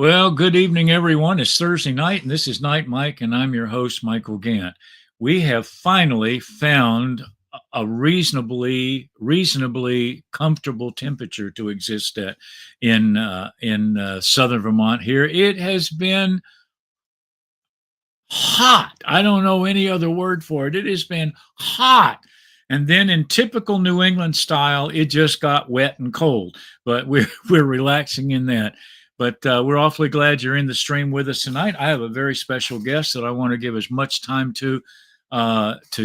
Well, good evening, everyone. It's Thursday night, and this is Night Mike, and I'm your host, Michael Gant. We have finally found a reasonably comfortable temperature to exist at in southern Vermont. Here, it has been hot. I don't know any other word for it. It has been hot. And then in typical New England style, it just got wet and cold. But we're relaxing in that. But we're awfully glad you're in the stream with us tonight. I have a very special guest that I want to give as much time to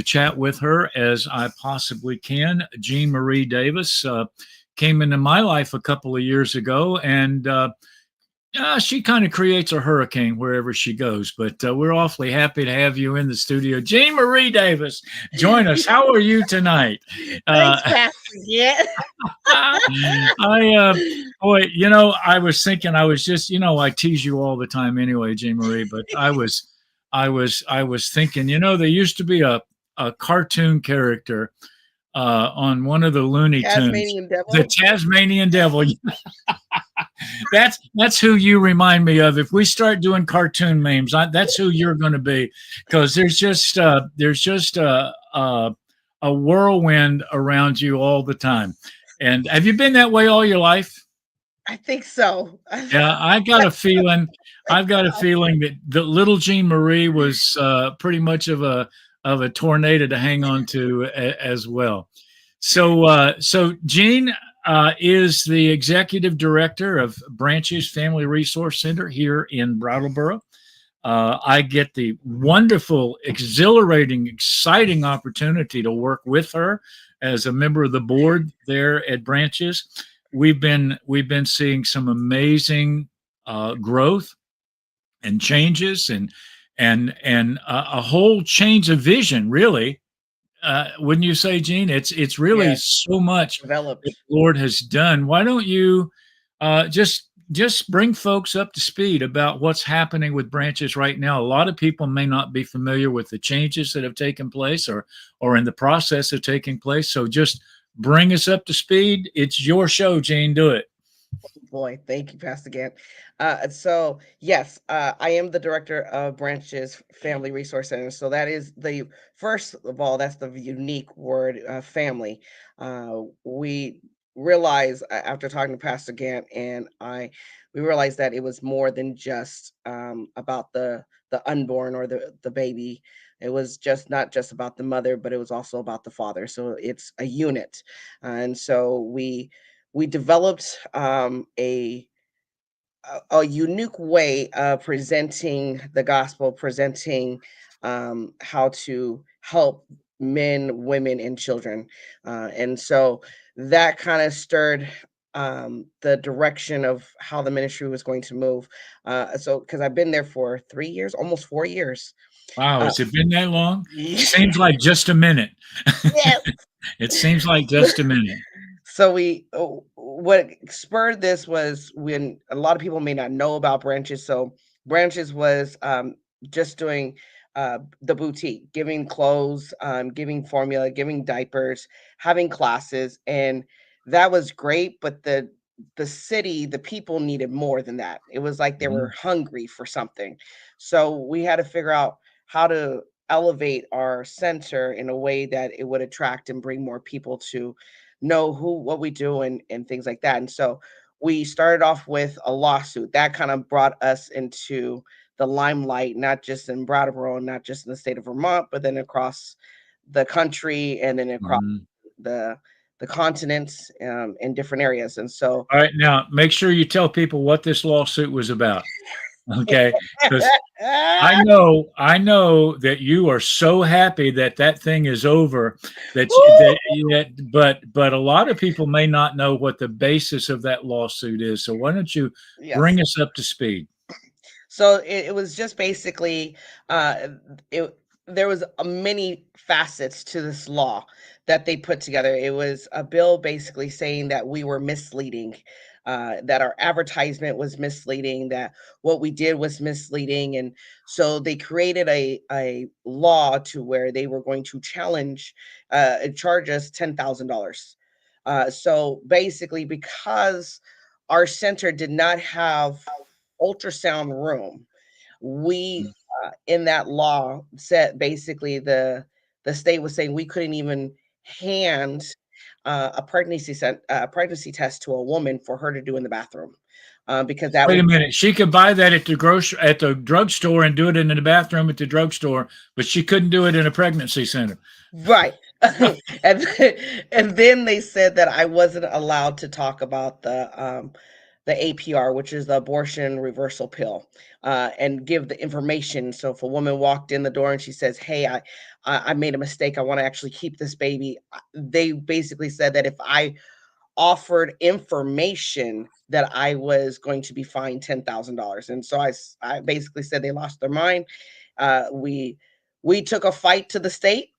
chat with her as I possibly can. Jean Marie Davis came into my life a couple of years ago, and she kind of creates a hurricane wherever she goes, but we're awfully happy to have you in the studio. Jean Marie Davis, join us. How are you tonight? Thanks, Pastor. Yeah. Boy, I was thinking, I was just, I tease you all the time anyway, Jean Marie, but I was thinking, there used to be a cartoon character on one of the Looney Tunes, Tasmanian the devil. Tasmanian Devil. That's who you remind me of. If we start doing cartoon memes, that's who you're going to be, because there's just a whirlwind around you all the time. And have you been that way all your life? I think so. Yeah, I got a feeling. I've got a feeling that the little Jean Marie was pretty much of a tornado to hang on to as well. So Jean is the executive director of Branches Family Resource Center here in Brattleboro. I get the wonderful, exhilarating, exciting opportunity to work with her as a member of the board there at Branches. We've been seeing some amazing growth and changes and a whole change of vision, really. Wouldn't you say, Gene? It's really Yes, so much that developed. the Lord has done. Why don't you just bring folks up to speed about what's happening with Branches right now? A lot of people may not be familiar with the changes that have taken place or in the process of taking place. So just bring us up to speed. It's your show, Gene. Do it. Boy, thank you, Pastor Gant. So yes, I am the director of Branches Family Resource Center. So that is the first of all, that's the unique word, family. We realize after talking to Pastor Gant and we realized that it was more than just about the unborn or the baby. It was just not just about the mother, but it was also about the father. So it's a unit, and so we developed a unique way of presenting the gospel, presenting how to help men, women, and children. And so that kind of stirred the direction of how the ministry was going to move. So, because I've been there for 3 years, almost 4 years. Wow, Uh, has it been that long? Seems like just a minute. yes. It seems like just a minute. So what spurred this was when a lot of people may not know about Branches. So Branches was just doing the boutique, giving clothes, giving formula, giving diapers, having classes, and that was great. But the city, the people needed more than that. It was like they were Mhm. hungry for something. So we had to figure out how to elevate our center in a way that it would attract and bring more people to know who what we do and things like that. And so we started off with a lawsuit that kind of brought us into the limelight, not just in Brattleboro, not just in the state of Vermont, but then across the country and then across Mhm. the the continents in different areas. And so All right, now make sure you tell people what this lawsuit was about, okay? Because I know that you are so happy that that thing is over, but a lot of people may not know what the basis of that lawsuit is. So why don't you bring yes. us up to speed? So it was just basically it there was a many facets to this law that they put together. It was a bill basically saying that we were misleading, that our advertisement was misleading, that what we did was misleading, and so they created a law to where they were going to challenge, and charge us $10,000. So basically, because our center did not have ultrasound room. We Mm. in that law said basically the state was saying we couldn't even hand a pregnancy test to a woman for her to do in the bathroom because that Wait a would minute. She could buy that at the drugstore and do it in the bathroom at the drugstore, but she couldn't do it in a pregnancy center. right. and and then they said that I wasn't allowed to talk about the APR, which is the abortion reversal pill, and give the information. So if a woman walked in the door and she says, "Hey, I made a mistake. I want to actually keep this baby," they basically said that if I offered information that I was going to be fined $10,000. And so I basically said they lost their mind. We took a fight to the state.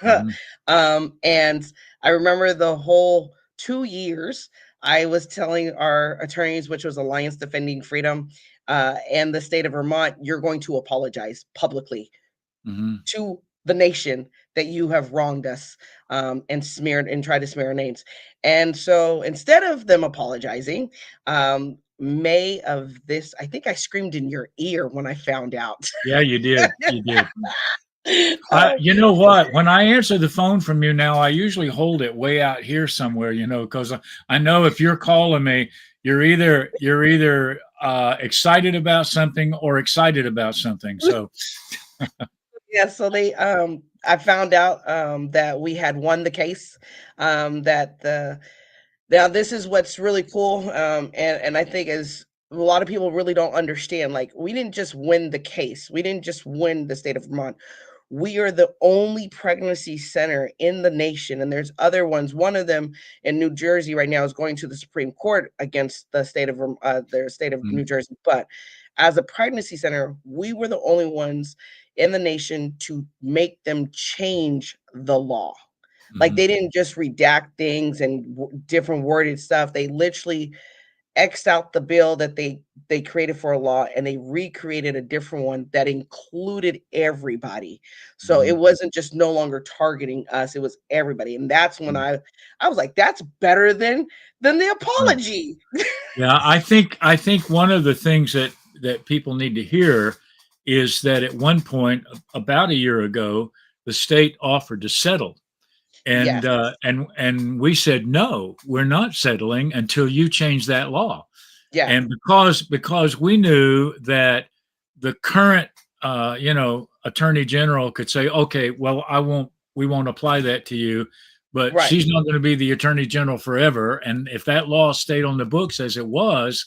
Mhm. And I remember the whole 2 years I was telling our attorneys, which was Alliance Defending Freedom, and the state of Vermont, you're going to apologize publicly Mhm. to the nation that you have wronged us and smeared and tried to smear our names. And so instead of them apologizing, May of this, I think I screamed in your ear when I found out. Yeah, you did. You did. Oh, You know what? When I answer the phone from you now, I usually hold it way out here somewhere, because I know if you're calling me, you're either excited about something or excited about something. So, yeah, so I found out that we had won the case. That the Now this is what's really cool, and I think is a lot of people really don't understand. Like we didn't just win the case. We didn't just win the state of Vermont. We are the only pregnancy center in the nation, and there's other ones. One of them in New Jersey right now is going to the Supreme Court against the state of their state of New mm, Jersey. But as a pregnancy center, we were the only ones in the nation to make them change the law. Like, mhm, they didn't just redact things and different worded stuff. They literally X'd out the bill that they created for a law, and they recreated a different one that included everybody. So it mhm, wasn't just no longer targeting us, it was everybody. And that's when mm, I was like, that's better than the right. apology. Yeah, I think one of the things that people need to hear is that at one point, about a year ago, the state offered to settle. And Yes. and we said no, we're not settling until you change that law. Yeah. And because we knew that the current attorney general could say, okay, well, we won't apply that to you, but Right. she's not going to be the attorney general forever. And if that law stayed on the books as it was,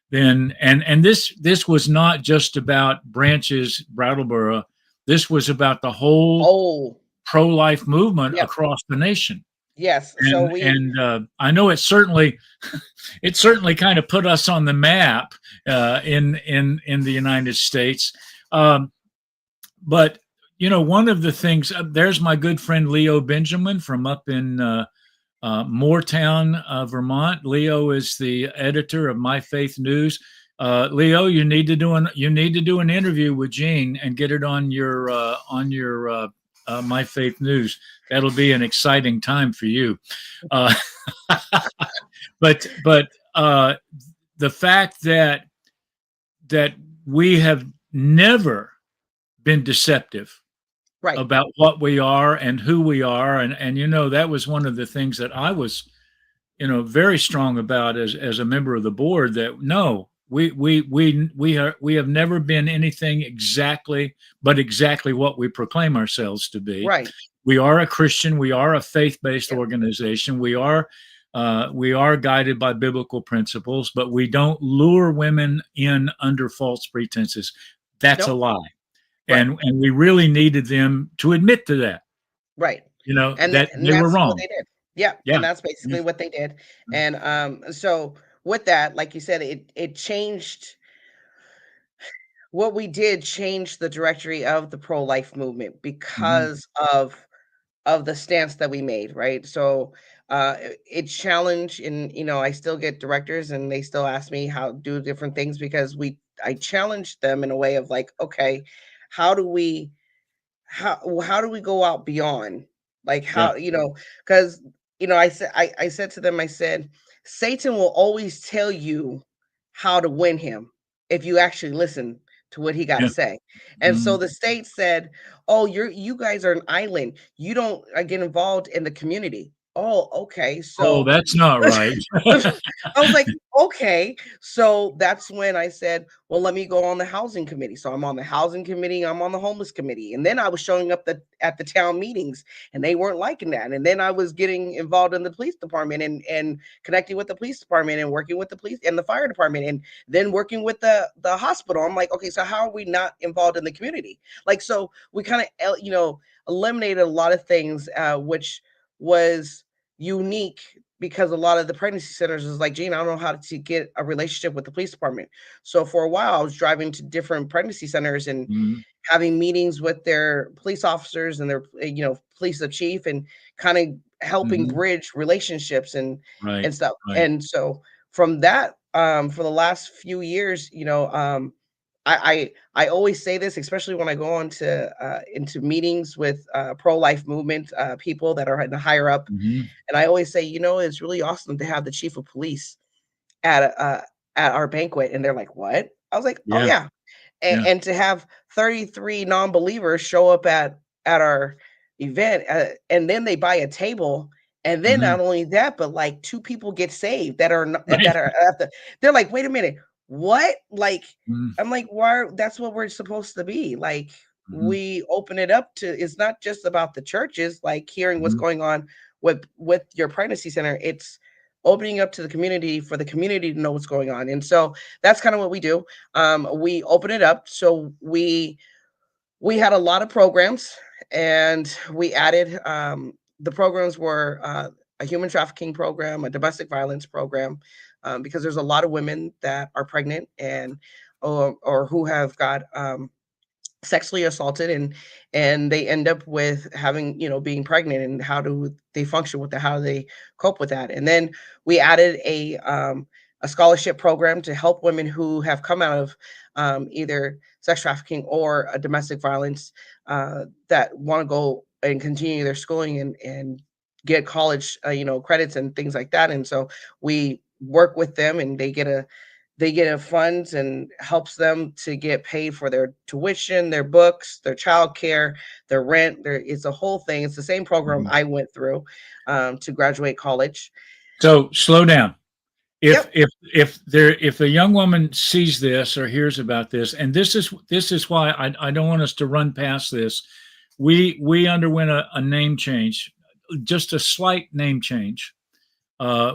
then and this was not just about Branches, Brattleboro. This was about the whole Oh, pro-life movement yep. across the nation. Yes. So And I know it certainly kind of put us on the map in the United States. Um, but one of the things, there's my good friend Leo Benjamin from up in Moortown, Vermont. Leo is the editor of My Faith News. Leo, you need to do an interview with Gene and get it on your My Faith News. That'll be an exciting time for you. Uh, but the fact that we have never been deceptive right. about what we are and who we are, and that was one of the things that I was very strong about as a member of the board. That no, we have never been anything exactly what we proclaim ourselves to be. Right. We are a Christian. We are a faith-based Yep. organization. We are guided by biblical principles, but we don't lure women in under false pretenses. That's a Nope. lie, Right. and we really needed them to admit to that. Right. That And they were that's what wrong. they did. Yeah, Yeah. and that's Yeah. basically what they did. And so with that, like you said, it changed what we did change the directory of the pro-life movement Mhm. because of the stance that we made, right? So it challenged, and I still get directors and they still ask me how to do different things because we I challenged them in a way of like, okay, how do we how do we go out beyond, like, Yeah. because I said to them, I said, Satan will always tell you how to win him, if you actually listen to what he got to Yeah. say. And so Mhm. the state said, "Oh, you guys are an island. You don't get involved in the community." Oh, okay. Oh, So that's not right. I was like, okay. So that's when I said, well, let me go on the housing committee. So I'm on the housing committee, I'm on the homeless committee. And then I was showing up at the town meetings and they weren't liking that. And then I was getting involved in the police department and connecting with the police department and working with the police and the fire department and then working with the hospital. I'm like, okay, so how are we not involved in the community? Like, so we kind of, eliminated a lot of things, which was unique because a lot of the pregnancy centers is like, Gene, I don't know how to get a relationship with the police department. So for a while, I was driving to different pregnancy centers and Mhm, having meetings with their police officers and their, police chief and kind of helping mhm. bridge relationships and Right, stuff. right. And so from that, for the last few years, I always say this, especially when I go on to into meetings with pro-life movement people that are higher up, Mhm. and I always say, it's really awesome to have the chief of police at our banquet, and they're like, "What?" I was like, "Oh Yeah, yeah," yeah. and to have 33 non-believers show up at our event, and then they buy a table, and then Mhm. not only that, but like two people get saved that are Right. that are at the. They're like, "Wait a minute, what?" Like, Mhm, I'm like, "Why?" That's what we're supposed to be like. mhm, We open it up to. It's not just about the churches, like hearing what's mhm. going on with your pregnancy center. It's opening up to the community for the community to know what's going on. And so that's kind of what we do. We open it up. So we had a lot of programs and we added the programs were a human trafficking program, a domestic violence program, because there's a lot of women that are pregnant and or who have got sexually assaulted and they end up with having being pregnant, and how do they function with that, how do they cope with that. And then we added a scholarship program to help women who have come out of either sex trafficking or a domestic violence, that want to go and continue their schooling and get college credits and things like that. And so we work with them and they get a funds and helps them to get paid for their tuition, their books, their childcare, their rent. It's a whole thing. It's the same program Mhm. I went through to graduate college. So, slow down. If Yep. if if a young woman sees this or hears about this, and this is why I don't want us to run past this. We underwent a name change, just a slight name change.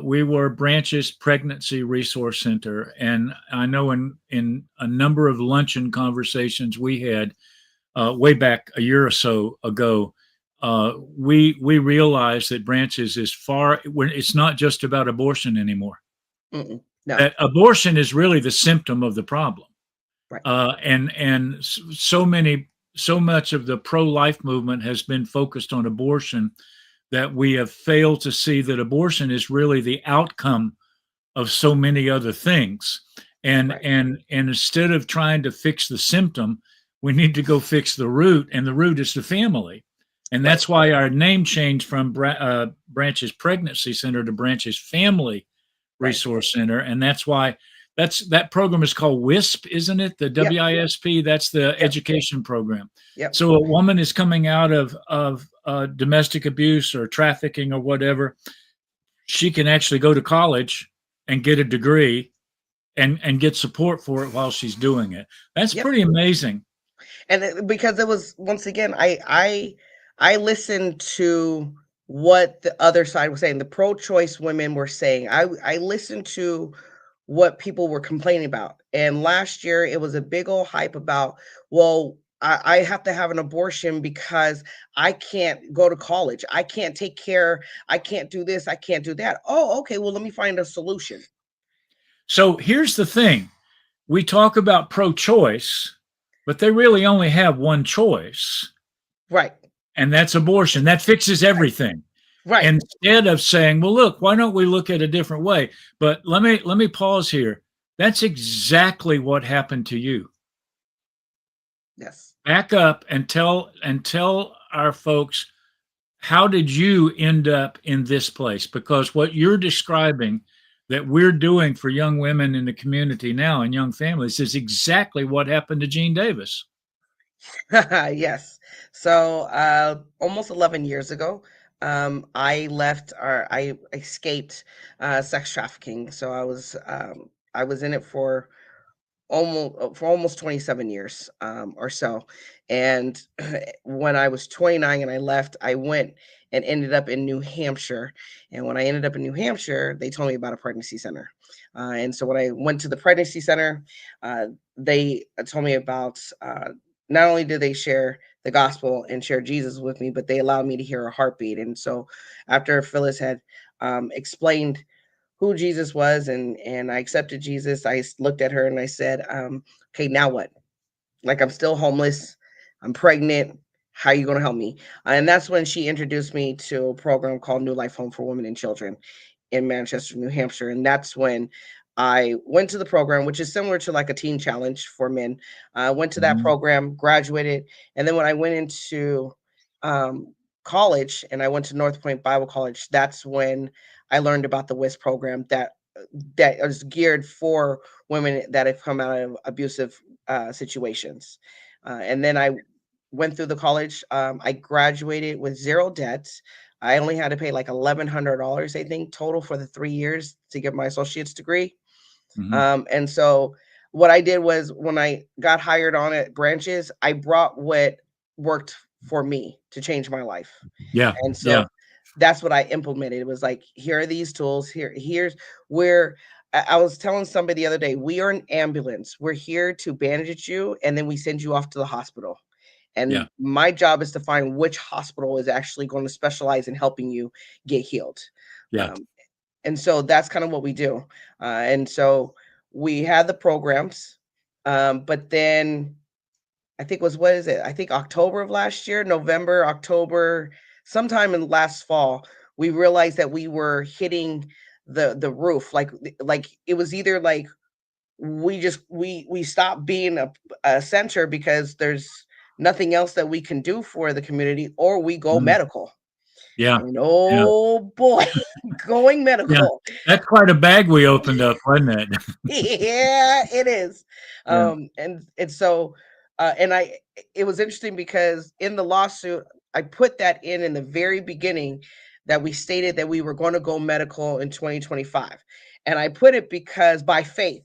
We were Branch's Pregnancy Resource Center, and I know in a number of luncheon conversations we had way back a year or so ago, we realized that Branches is far. It's not just about abortion anymore. Mm-mm. No. That abortion is really the symptom of the problem, Right. and so much of the pro-life movement has been focused on abortion that we have failed to see that abortion is really the outcome of so many other things. And Right. and and instead of trying to fix the symptom, we need to go fix the root, and the root is the family. And Right. that's why our name changed from Branches Pregnancy Center to Branches Family Right. Resource Center, and that's why that program is called WISP, isn't it? The Yep. WISP. That's the Yep. education program. Yep. So a woman is coming out of domestic abuse or trafficking or whatever. She can actually go to college and get a degree and get support for it while she's doing it. That's Yep. pretty amazing. And because it was, once again, I listened to what the other side was saying, the pro-choice women were saying. I listened to what people were complaining about. And last year it was a big old hype about, well, I have to have an abortion because I can't go to college, I can't take care, I can't do this, I can't do that. Oh, okay, well, let me find a solution. So here's the thing. We talk about pro-choice, but they really only have one choice, Right. and that's abortion. That fixes Right. everything. Right. Instead of saying, "Well, look, why don't we look at a different way?" But let me pause here. That's exactly what happened to you. Yes. Back up and tell our folks, how did you end up in this place? Because what you're describing, that we're doing for young women in the community now and young families is exactly what happened to Gene Davis. Yes. So, almost 11 years ago, I left or I escaped sex trafficking. So I was in it for almost 27 years or so. And when I was 29 and I left, I went and ended up in New Hampshire. And when I ended up in New Hampshire, they told me about a pregnancy center. And so when I went to the pregnancy center, they told me about not only did they share the gospel and share Jesus with me, but they allowed me to hear a heartbeat. And so after Phyllis had explained who Jesus was and I accepted Jesus, looked at her and I said, "Okay, now what? Like I'm still homeless, I'm pregnant. How are you going to help me?" And that's when she introduced me to a program called New Life Home for Women and Children in Manchester, New Hampshire. And that's when I went to the program, which is similar to like a teen challenge for men. I went to that Mhm. program, graduated, and then when I went into college and I went to North Point Bible College, that's when I learned about the WIS program that is geared for women that have come out of abusive situations. And then I went through the college. I graduated with zero debt. I only had to pay like $1,100, I think, total for the 3 years to get my associate's degree. Mhm. And so what I did was when I got hired on at branches, I brought what worked for me to change my life. Yeah, And yeah, so that's what I implemented. It was like, here are these tools. Here's where I was telling somebody the other day, we are an ambulance. We're here to bandage you and then we send you off to the hospital. yeah, And my job is to find which hospital is actually going to specialize in helping you get healed. yeah. Um, and so that's kind of what we do. And so we had the programs, but then I think was what is it? I think October of last year, November, October, sometime in last fall, we realized that we were hitting the roof. Like it was either like we stopped being a center because there's nothing else that we can do for the community, or we go Mhm. medical. Yeah, And yeah, oh boy, going yeah. medical. That's quite a bag we opened up, wasn't it? Yeah, it is. Yeah. And so and I it was interesting because in the lawsuit, I put that in the very beginning that we stated that we were going to go medical in 2025. And I put it because by faith,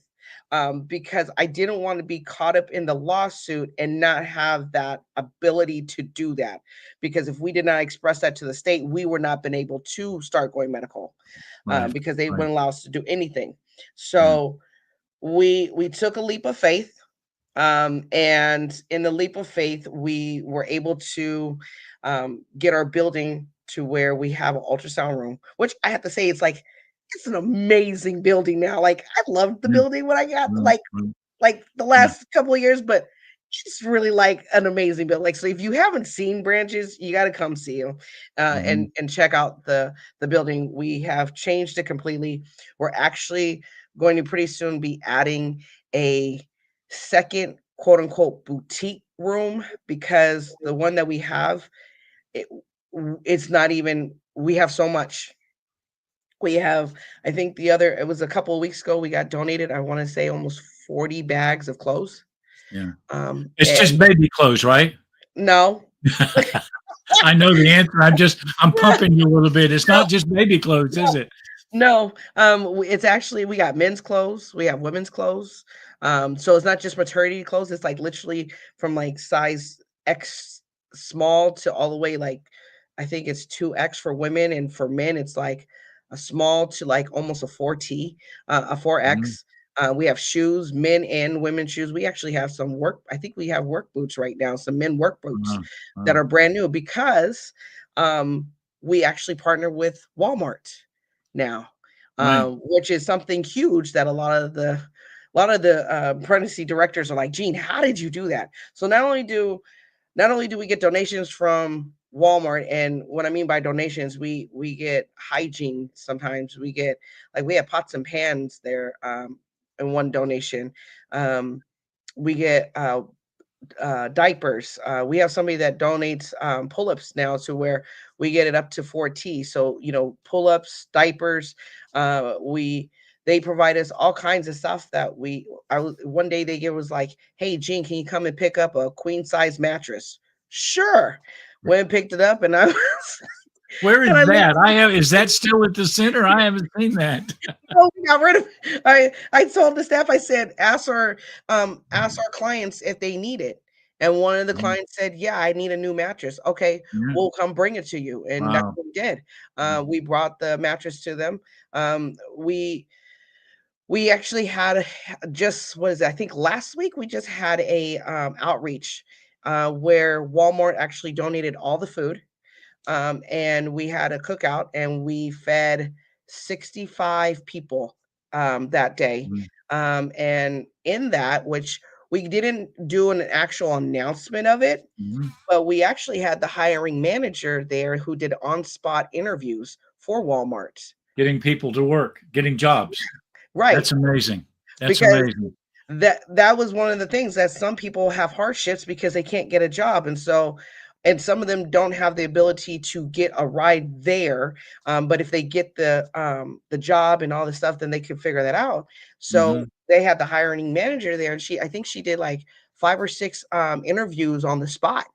because I didn't want to be caught up in the lawsuit and not have that ability to do that. Because if we did not express that to the state, we were not been able to start going medical Right, because they right. wouldn't allow us to do anything. Yeah, So we took a leap of faith, and in the leap of faith we were able to get our building to where we have an ultrasound room, which I have to say it's an amazing building now. Like I loved the yeah, building when I got right, right. like the Yeah. last couple of years, but it's really like an amazing build. Like, so if you haven't seen branches, you got to come see them Mhm. and check out the building. We have changed it completely. We're actually going to pretty soon be adding a second quote unquote boutique room because the one that we have, it, it's not even. We have so much. We have, I think it was a couple of weeks ago, we got donated, I want to say almost 40 bags of clothes. Yeah. It's just And baby clothes, right? no, I know the answer. I'm pumping you a little bit. It's no, not just baby clothes, is no, it? no. It's actually we got men's clothes, we have women's clothes. So it's not just maternity clothes. It's like literally from like size X small to all the way like I think it's 2X for women, and for men it's like a small to like almost a 4T, a Mhm. 4X. We have shoes, men and women shoes. We actually have some work. I think we have work boots right now, some men work boots Wow, that wow. are brand new because um, we actually partner with Walmart now, Right. which is something huge that a lot of the pregnancy directors are like, Gene, how did you do that? So not only do we get donations from Walmart, and what I mean by donations, we get hygiene. Sometimes we get like we have pots and pans there in one donation. Um, we get diapers. We have somebody that donates pull-ups now to where we get it up to 4T. So, pull-ups, diapers. We they provide us all kinds of stuff that one day they give was like, "Hey, Gene, can you come and pick up a queen size mattress?" Sure. Went and picked it up, and I was Where is and I looked. that? Is that still at the center? I haven't seen that. Oh, we got rid of I told the staff, I said, ask our clients if they need it. And one of the Mhm. clients said, "Yeah, I need a new mattress." "Okay, Yeah. we'll come bring it to you." And that's Wow. what we did. Mm. We brought the mattress to them. We actually had just what is it? I think last week we just had a outreach where Walmart actually donated all the food, and we had a cookout and we fed 65 people that day. Mm. And in that, which we didn't do an actual announcement of it, Mhm. but we actually had the hiring manager there who did on spot interviews for Walmart. Getting people to work, getting jobs. Right. That's amazing. That's Because amazing. that was one of the things that some people have hardships because they can't get a job, and some of them don't have the ability to get a ride there, but if they get the job and all the stuff, then they can figure that out. So Mhm. they had the hiring manager there, and I think she did like 5 or 6 interviews on the spot.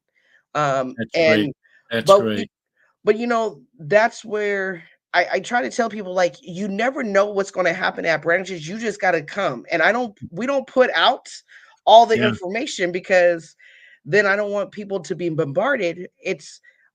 That's great. And That's but great. that's where I try to tell people, like, you never know what's going to happen at branches. You just got to come. And we don't put out all the Yeah, information because then I don't want people to be bombarded.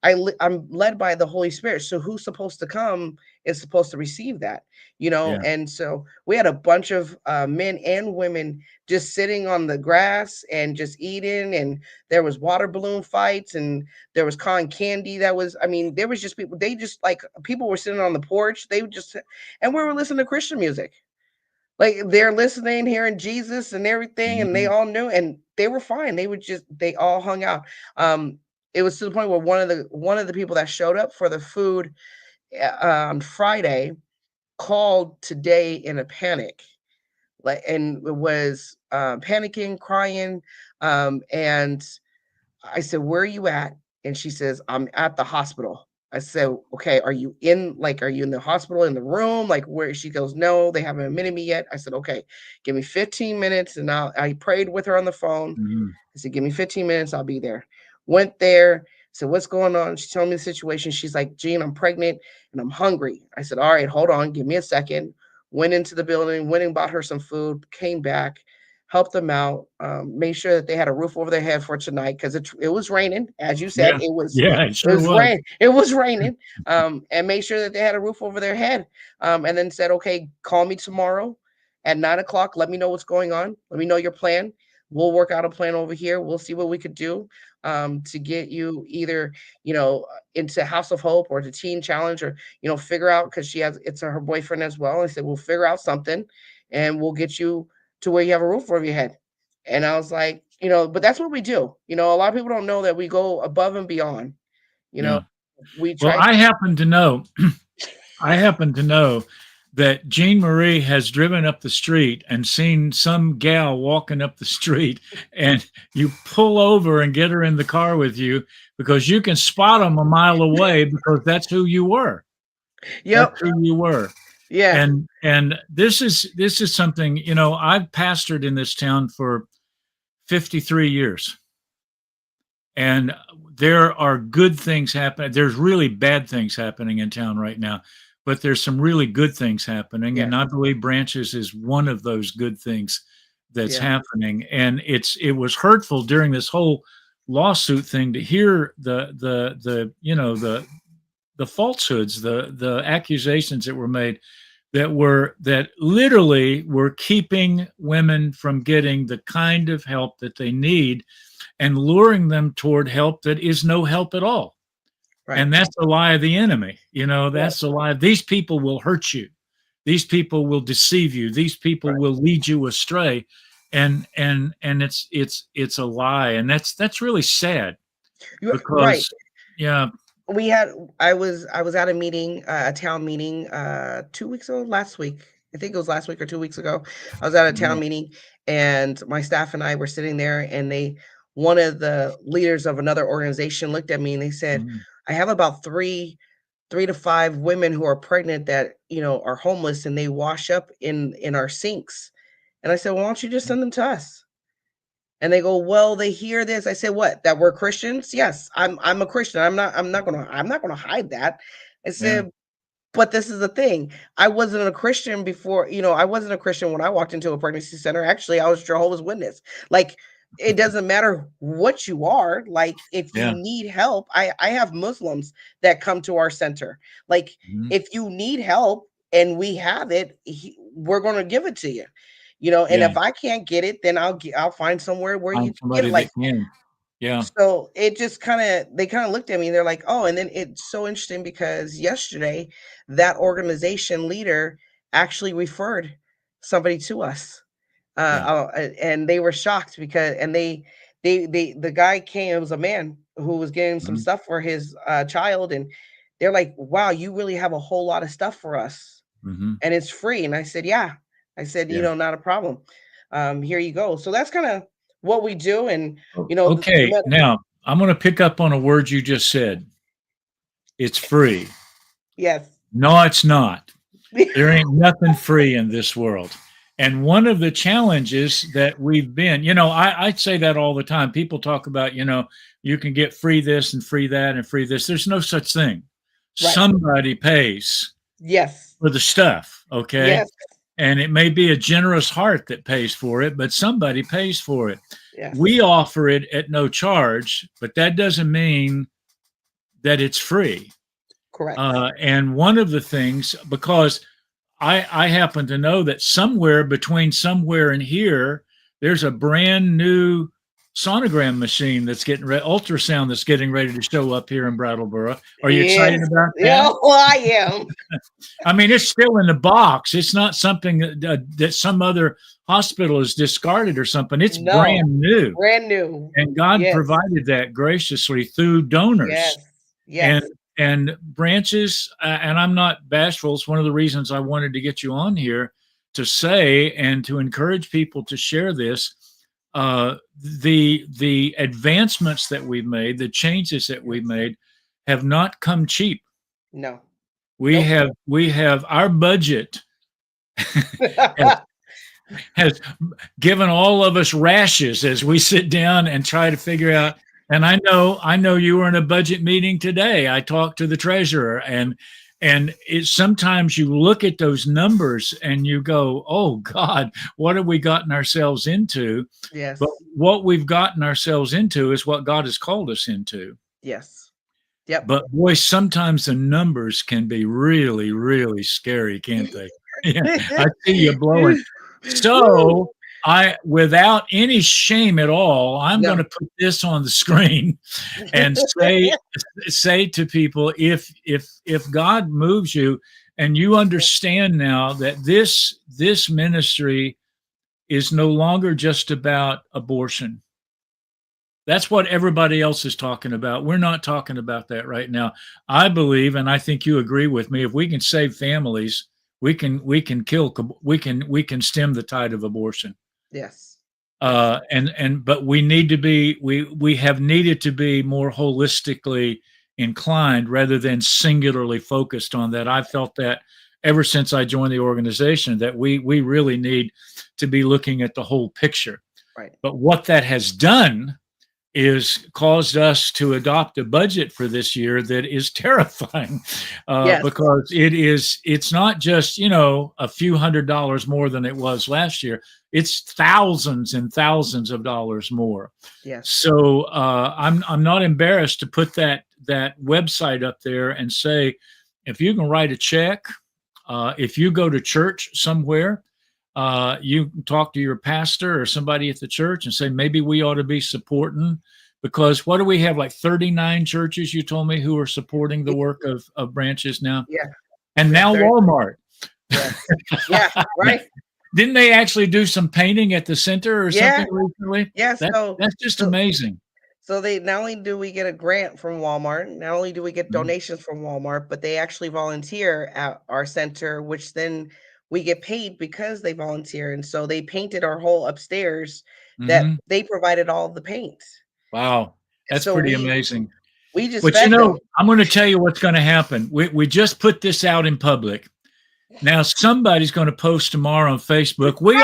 I'm led by the Holy Spirit. So who's supposed to come is supposed to receive that, yeah. And so we had a bunch of men and women just sitting on the grass and just eating. And there was water balloon fights, and there was cotton candy that was, I mean, there was just people, they just like people were sitting on the porch. They would just, and we were listening to Christian music. Like they're listening, hearing Jesus and everything, and they Mhm. all knew, and they were fine. They all hung out. Um, it was to the point where one of the people that showed up for the food on Friday called today in a panic, like, and it was panicking, crying, and I said, "Where are you at?" And she says, "I'm at the hospital." I said, "Okay, are you in the hospital in the room? Like where?" She goes, "No, they haven't admitted me yet." I said, "Okay, give me 15 minutes." And I prayed with her on the phone. Mhm. I said, "Give me 15 minutes, I'll be there." Went there, said, "What's going on?" She told me the situation. She's like, "Gene, I'm pregnant and I'm hungry." I said, "All right, hold on, give me a second." Went into the building, went and bought her some food, came back, helped them out, made sure that they had a roof over their head for tonight because it was raining. As you said, Yeah. Yeah, it sure was. it was raining, and made sure that they had a roof over their head, and then said, "Okay, call me tomorrow at 9 o'clock. Let me know what's going on. Let me know your plan. We'll work out a plan over here. We'll see what we could do to get you either, into House of Hope or to Teen Challenge, or, figure out, because it's her boyfriend as well." I said, "We'll figure out something and we'll get you to where you have a roof over your head." And I was like, but that's what we do. A lot of people don't know that we go above and beyond. You know, Yeah. we Well, try. I happen to know that Jean Marie has driven up the street and seen some gal walking up the street, and you pull over and get her in the car with you because you can spot them a mile away because that's who you were. That's Yep. who you were. Yeah. And this is something, I've pastored in this town for 53 years. And there are good things happening. There's really bad things happening in town right now, but there's some really good things happening. And Yes. I believe Branches is one of those good things that's Yeah. happening. And it was hurtful during this whole lawsuit thing to hear the falsehoods, the accusations that were made that literally were keeping women from getting the kind of help that they need and luring them toward help that is no help at all. Right. And that's the lie of the enemy. Right. That's the lie. These people will hurt you. These people will deceive you. These people Right. will lead you astray. And it's a lie. And that's really sad Right. because yeah. we had I was at a meeting, a town meeting, 2 weeks ago, last week. I think it was last week or 2 weeks ago. I was at a town Mhm. meeting, and my staff and I were sitting there, and one of the leaders of another organization looked at me and they said, Mhm. "I have about three 3 to 5 women who are pregnant that, are homeless and they wash up in our sinks. And I said, "Well, why don't you just send them to us?" And they go, "Well, they hear this." I said, "What? That we're Christians?" "Yes, I'm a Christian. I'm not gonna hide that." I Yeah. said, "But this is the thing. I wasn't a Christian before, I wasn't a Christian when I walked into a pregnancy center. Actually, I was Jehovah's Witness. Like, it doesn't matter what you are. Like, if you Yeah. need help, I have Muslims that come to our center. Like, Mhm. if you need help and we have it, we're going to give it to you. And Yeah. if I can't get it, then I'll find somewhere where you Find can get it. somebody Like, that can. Yeah. so it just they kind of looked at me. They're like, "Oh," and then it's so interesting because yesterday that organization leader actually referred somebody to us. Yeah. And they were shocked because and the guy came, it was a man who was getting some Mhm. stuff for his child, and they're like, "Wow, you really have a whole lot of stuff for us Mhm. and it's free." And I said, "Yeah." I said, Yeah. "Not a problem. Here you go." So that's kind of what we do. And the Okay, now I'm gonna pick up on a word you just said. It's free. yes. No, it's not. There ain't nothing free in this world. And one of the challenges that we've been, I say that all the time. People talk about, you can get free this and free that and free this. There's no such thing. Right. Somebody pays Yes. for the stuff, okay? Yes. And it may be a generous heart that pays for it, but somebody pays for it. We Yes. offer it at no charge, but that doesn't mean that it's free. Correct. And one of the things, because I happen to know that somewhere between somewhere and here, there's a brand new sonogram machine that's ultrasound that's getting ready to show up here in Brattleboro. Are you excited Yes. about Yeah, that? I am. I mean, it's still in the box. It's not something that some other hospital has discarded or something. It's No. brand new. Brand new. And God Yes. provided that graciously through donors Yes. and Yes. branches. And I'm not bashful. It's one of the reasons I wanted to get you on here to say and to encourage people to share this. The advancements that we've made, the changes that we've Yes. made, have not come cheap. No. We Nope. have we have our budget has, has given all of us rashes as we sit down and try to figure out. And I know you were in a budget meeting today. I talked to the treasurer, and sometimes you look at those numbers and you go, "Oh God, what have we gotten ourselves into?" But Yes. what we've gotten ourselves into is what God has called us into. Yes. Yep. But boy, sometimes the numbers can be really, really scary, can't they? Yeah, I see you blowing. Woo. So without any shame at all, I'm going No. to put this on the screen and say to people, if God moves you and you understand now that this ministry is no longer just about abortion. That's what everybody else is talking about. We're not talking about that right now. I believe, and I think you agree with me, if we can save families, we can stem the tide of abortion. Yes. Yes. But we have needed to be more holistically inclined rather than singularly focused on that. I felt that ever since I joined the organization that we really need to be looking at the whole picture. Right. But what that has done is caused us to adopt a budget for this year that is terrifying Yes. because it's not just a few $100s more than it was last year. It's thousands and thousands of dollars more. Yes. So I'm not embarrassed to put that website up there and say, if you can write a check, if you go to church somewhere, you talk to your pastor or somebody at the church and say, maybe we ought to be supporting, because what do we have, like 39 churches you told me who are supporting the work of branches now, Yeah. and We have now 30. Walmart. Yes. Yeah. Right. Didn't they actually do some painting at the center or Yeah. something recently? Yeah. That's just So amazing. So they not only do we get a grant from Walmart, not only do we get Mhm. donations from Walmart, but they actually volunteer at our center, which then we get paid because they volunteer. And so they painted our whole upstairs that Mhm. they provided all the paint. Wow, that's So pretty amazing. We just But, fed them. I'm gonna tell you what's gonna happen. We just put this out in public. Now somebody's gonna post tomorrow on Facebook, we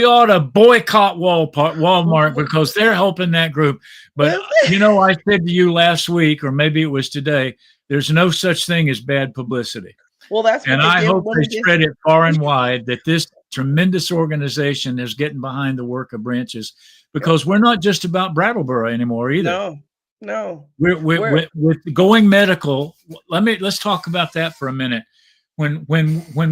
ought to boycott Walmart because they're helping that group. But I said to you last week, or maybe it was today, there's no such thing as bad publicity. Well, that's what And they I did hope when they we did. spread it far and wide that this tremendous organization is getting behind the work of Branches, Yep. because we're not just about Brattleboro anymore either. No, no. We're We're with going medical. Let's talk about that for a minute. When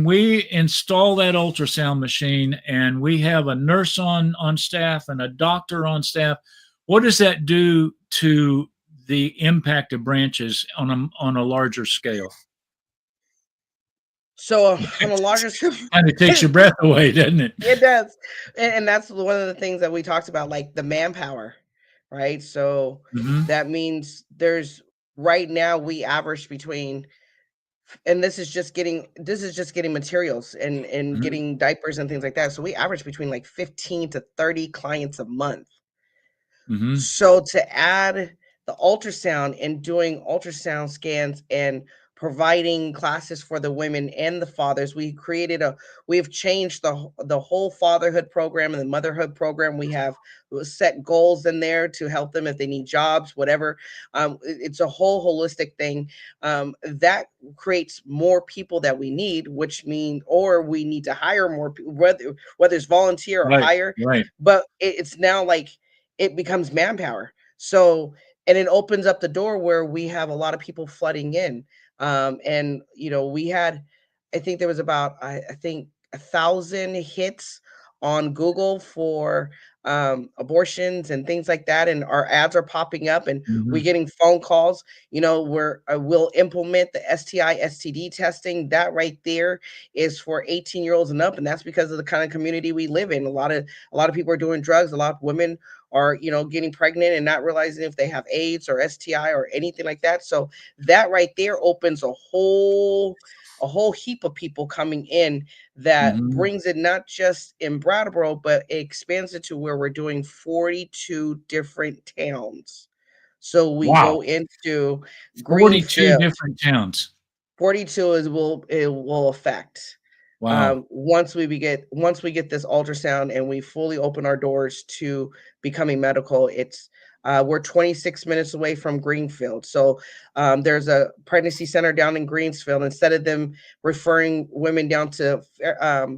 we install that ultrasound machine and we have a nurse on staff and a doctor on staff, what does that do to the impact of Branches on a larger scale? so on a larger scale. Kind of takes your breath away, doesn't it? It does. And that's one of the things that we talked about, like the manpower, right? So Hmm. that means there's right now we average between, and this is just getting materials and Hmm. getting diapers and things like that. So we average between like 15 to 30 clients a month. Hmm. So to add the ultrasound and doing ultrasound scans and providing classes for the women and the fathers, we've changed the whole fatherhood program and the motherhood program. We have set goals in there to help them if they need jobs, whatever. It's a whole holistic thing that creates more people that we need, which mean or we need to hire more people, whether it's volunteer or Right, hire. right. But it's now like it becomes manpower. So, and it opens up the door where we have a lot of people flooding in. And we had, I think there was about, I think 1,000 hits on Google for abortions and things like that, and our ads are popping up, and we Hmm. getting phone calls. Where we'll implement the STI STD testing. That right there is for 18-year-olds and up, and that's because of the kind of community we live in. A lot of people are doing drugs. A lot of women are getting pregnant and not realizing if they have AIDS or STI or anything like that. So that right there opens a whole heap of people coming in, that Hmm. brings it not just in Brattleboro, but it expands it to where we're doing 42 different towns. So we Wow. go into 42 Greenfield. different towns. 42 it will affect Wow. once we get this ultrasound and we fully open our doors to becoming medical. We're 26 minutes away from Greenfield. So there's a pregnancy center down in Greensfield. Instead of them referring women down to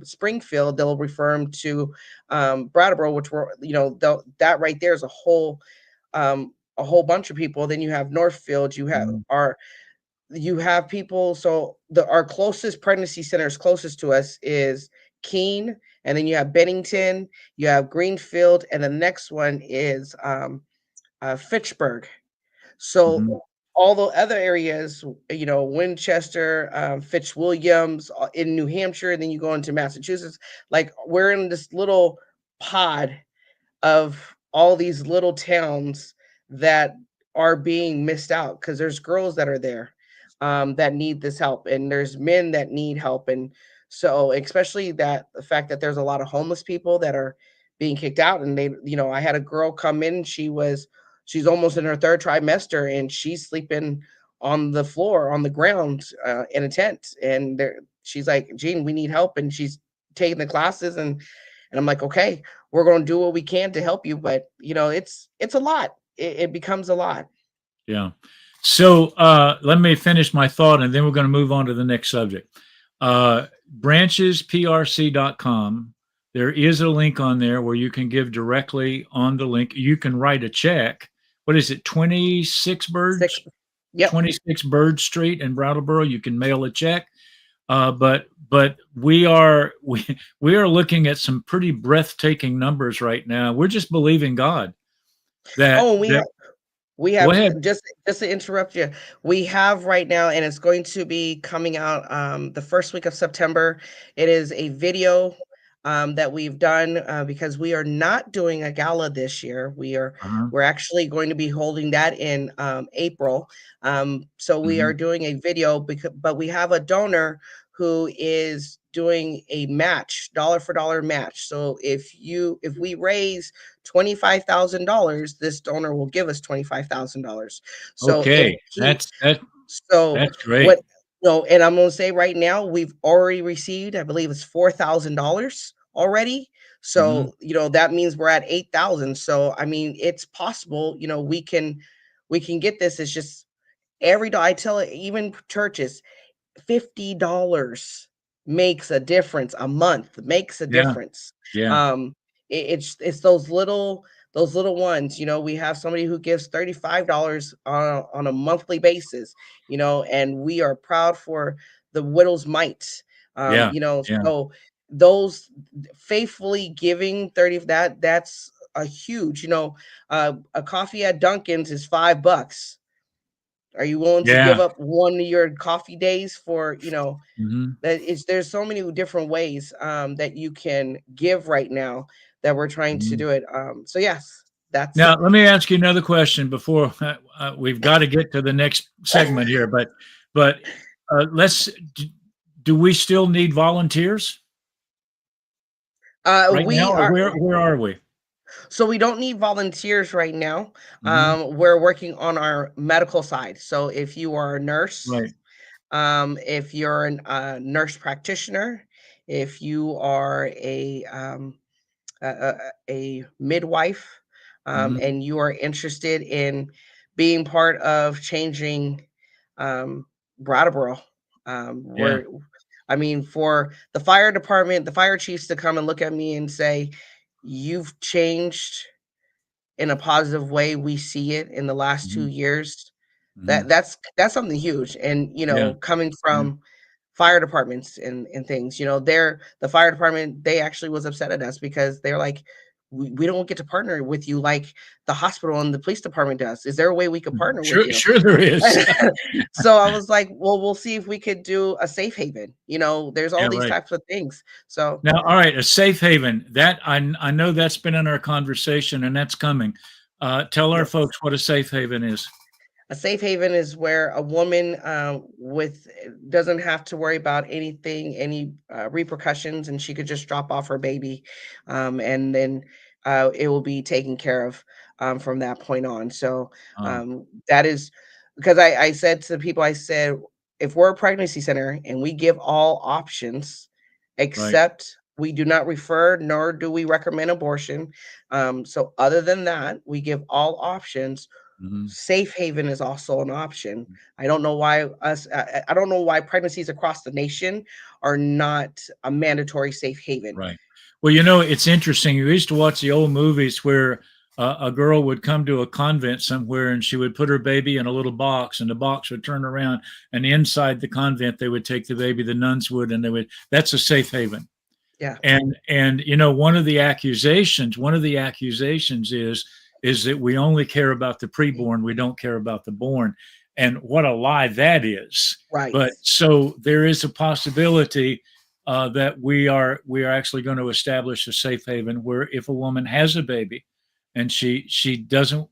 Springfield, they'll refer them to Brattleboro, which that right there is a whole bunch of people. Then you have Northfield. Mhm. You have people. So our closest pregnancy centers closest to us is Keene, and then you have Bennington, you have Greenfield, and the next one is Fitchburg. So Mhm. all the other areas, Winchester, Fitzwilliams, in New Hampshire, and then you go into Massachusetts. Like we're in this little pod of all these little towns that are being missed out, because there's girls that are there that need this help, and there's men that need help. And so especially that the fact that there's a lot of homeless people that are being kicked out. And I had a girl come in, she's almost in her third trimester, and she's sleeping on the floor, on the ground, in a tent. And she's like, Gene, we need help. And she's taking the classes, and I'm like, okay, we're going to do what we can to help you. But it's a lot. It becomes a lot. Yeah. So let me finish my thought and then we're going to move on to the next subject. Branchesprc.com. There is a link on there where you can give directly on the link. You can write a check. What is it? 26 Six. Birds? Yep. 26 Bird Street in Brattleboro. You can mail a check. But we are looking at some pretty breathtaking numbers right now. We're just believing God that Oh, and we that have we go have ahead. just to interrupt you. We have right now, and it's going to be coming out the first week of September. It is a video that we've done because we are not doing a gala this year. Uh-huh. We're actually going to be holding that in April. So we are Mhm. doing a video, but we have a donor who is doing a match, dollar for dollar match. So if we raise $25,000, this donor will give us $25,000. So if Okay, he that so that's great. what no, and I'm gonna say right now, we've already received, I believe it's $4,000 already. Mhm. So, that means we're at 8,000. So, I mean, it's possible, we can get this. It's just I tell it, even churches, $50 makes a difference a month, makes a Yeah, difference. yeah, Um, it's those little ones. We have somebody who gives $35 on a monthly basis, and we are proud for the widow's mite. yeah, yeah, So those faithfully giving 30, that's a huge, a coffee at Dunkin's is $5. Are you willing to give yeah. up one of your coffee days for, Mhm, there's so many different ways that you can give right now that we're trying to mhm. do it. So yes, that's Now, let me ask you another question before we've got to get to the next segment here. But let's. Do we still need volunteers right we now, or are where are we? so we don't need volunteers right now. Hmm. We're working on our medical side. So if you are a nurse, Right. if you're a nurse practitioner, if you are a midwife, Hmm. and you are interested in being part of changing um, Brattleboro, Yeah. I mean, for the fire department, the fire chiefs to come and look at me and say, "You've changed in a positive way. We see it in the last Hmm. 2 years." Hmm. That's something huge, and Yeah. coming Yeah. from fire departments and things, the fire department, they actually was upset at us because they're like, we don't get to partner with you like the hospital and the police department does. Is there a way we could partner with Sure. you? Sure, there is. So I was like, well, we'll see if we could do a safe haven. There's all Yeah. these Right. types of things. So Now, all right, a safe haven. That I know that's been in our conversation, and that's coming. Tell our yes. folks what a safe haven is. A safe haven is where a woman with doesn't have to worry about anything, any repercussions, and she could just drop off her baby, and then it will be taken care of from that point on. So Oh, that is because I said to people, I said, if we're a pregnancy center and we give all options, right. except we do not refer nor do we recommend abortion. So other than that, we give all options. Mhm. Safe haven is also an option. I don't know why I don't know why pregnancies across the nation are not a mandatory safe haven. Right. Well, it's interesting. You used to watch the old movies where a girl would come to a convent somewhere and she would put her baby in a little box and the box would turn around and inside the convent they would take the baby, the nuns would, and that's a safe haven. Yeah, And one of the accusations is that we only care about the preborn, we don't care about the born. And what a lie that is. right. But so there is a possibility that we are actually going to establish a safe haven where if a woman has a baby and she doesn't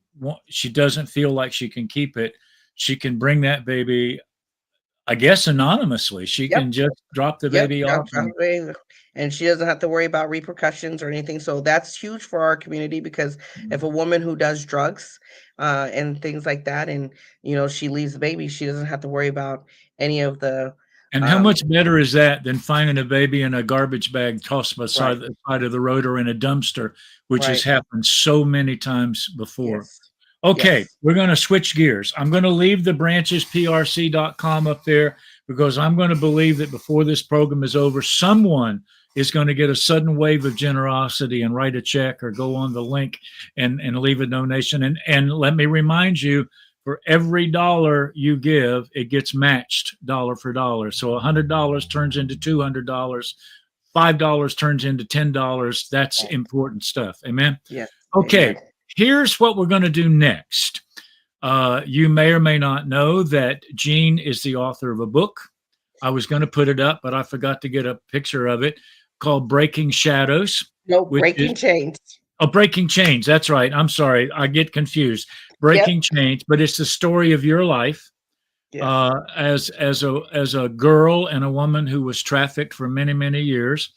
feel like she can keep it, she can bring that baby, I guess, anonymously. She Yep. can just drop the Yep, baby off and and she doesn't have to worry about repercussions or anything, so that's huge for our community because if a woman who does drugs, and things like that, and, she leaves the baby, she doesn't have to worry about any of the, And how um much better is that than finding a baby in a garbage bag tossed beside right, the side of the road or in a dumpster, which has right. happened so many times before? Yes. Okay, Yes. we're going to switch gears. I'm going to leave the branchesprc.com up there because I'm going to believe that before this program is over, someone is going to get a sudden wave of generosity and write a check or go on the link and leave a donation. And let me remind you, for every dollar you give, it gets matched dollar for dollar. So $100 turns into $200. $5 turns into $10. That's Right. important stuff. Amen. Yes. Okay, Amen. here's what we're going to do next. You may or may not know that Jean is the author of a book. I was going to put it up, but I forgot to get a picture of it, called Breaking Shadows, No which is breaking chains. Breaking Chains. That's right. I'm sorry. I get confused. Yep. Breaking Chains, but it's the story of your life, Yes. as a girl and a woman who was trafficked for many many years.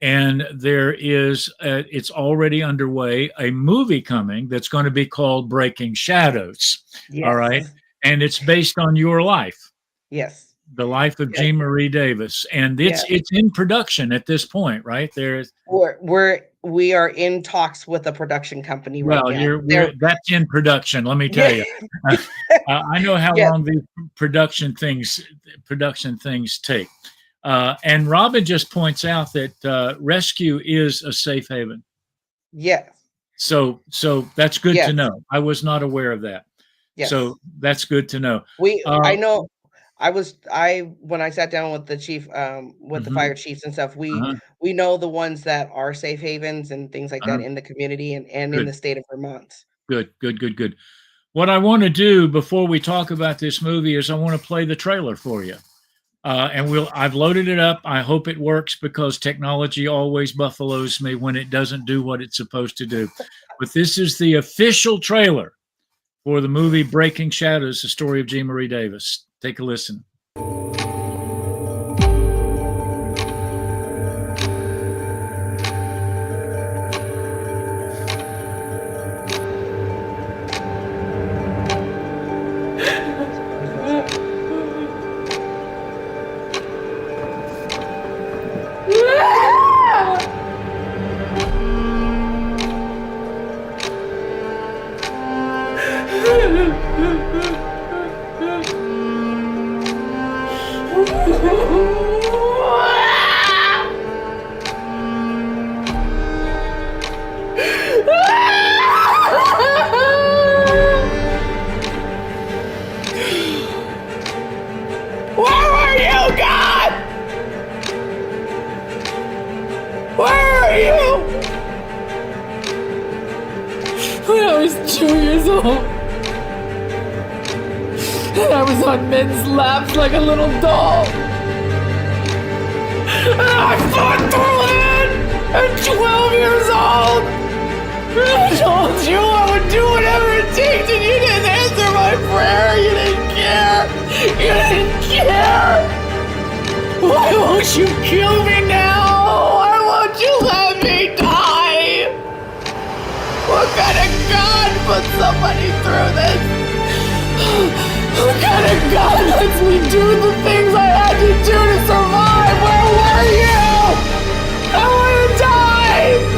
And there is it's already underway a movie coming that's going to be called Breaking Shadows. All right, Yes. and it's based on your life, Yes. the life of Yes. Jean Marie Davis, and it's Yes. it's in production at this point, right? There's We are in talks with a production company right Well, now. you're They're we're that's in production, let me tell yeah. you. I know how Yes. long these production things take. And Robin just points out that rescue is a safe haven. Yes. So that's good to Yes. know. I was not aware of that. Yes. So that's good to know. I Uh, know I when I sat down with the chief, with the mhm, fire chiefs and stuff, uh-huh, we know the ones that are safe havens and things like that uh-huh. in the community and in Good, the state of Vermont. good, good, good, good. What I want to do before we talk about this movie is I want to play the trailer for you. And I've loaded it up. I hope it works because technology always buffaloes me when it doesn't do what it's supposed to do. But this is the official trailer for the movie Breaking Shadows, the story of Jean Marie Davis. Take a listen. Somebody's outside. Where were you, God? Where are you? When I was 2 years old, and I was on men's laps like a little doll, and I fought through it at 12 years old. And I told you I would do whatever it takes, and you didn't answer my prayer. You didn't care. You didn't care. Why won't you kill me now? Why won't you let me die? What kind of God put somebody through this? What kind of God lets me do the things I had to do to survive? Where were you? I want to die!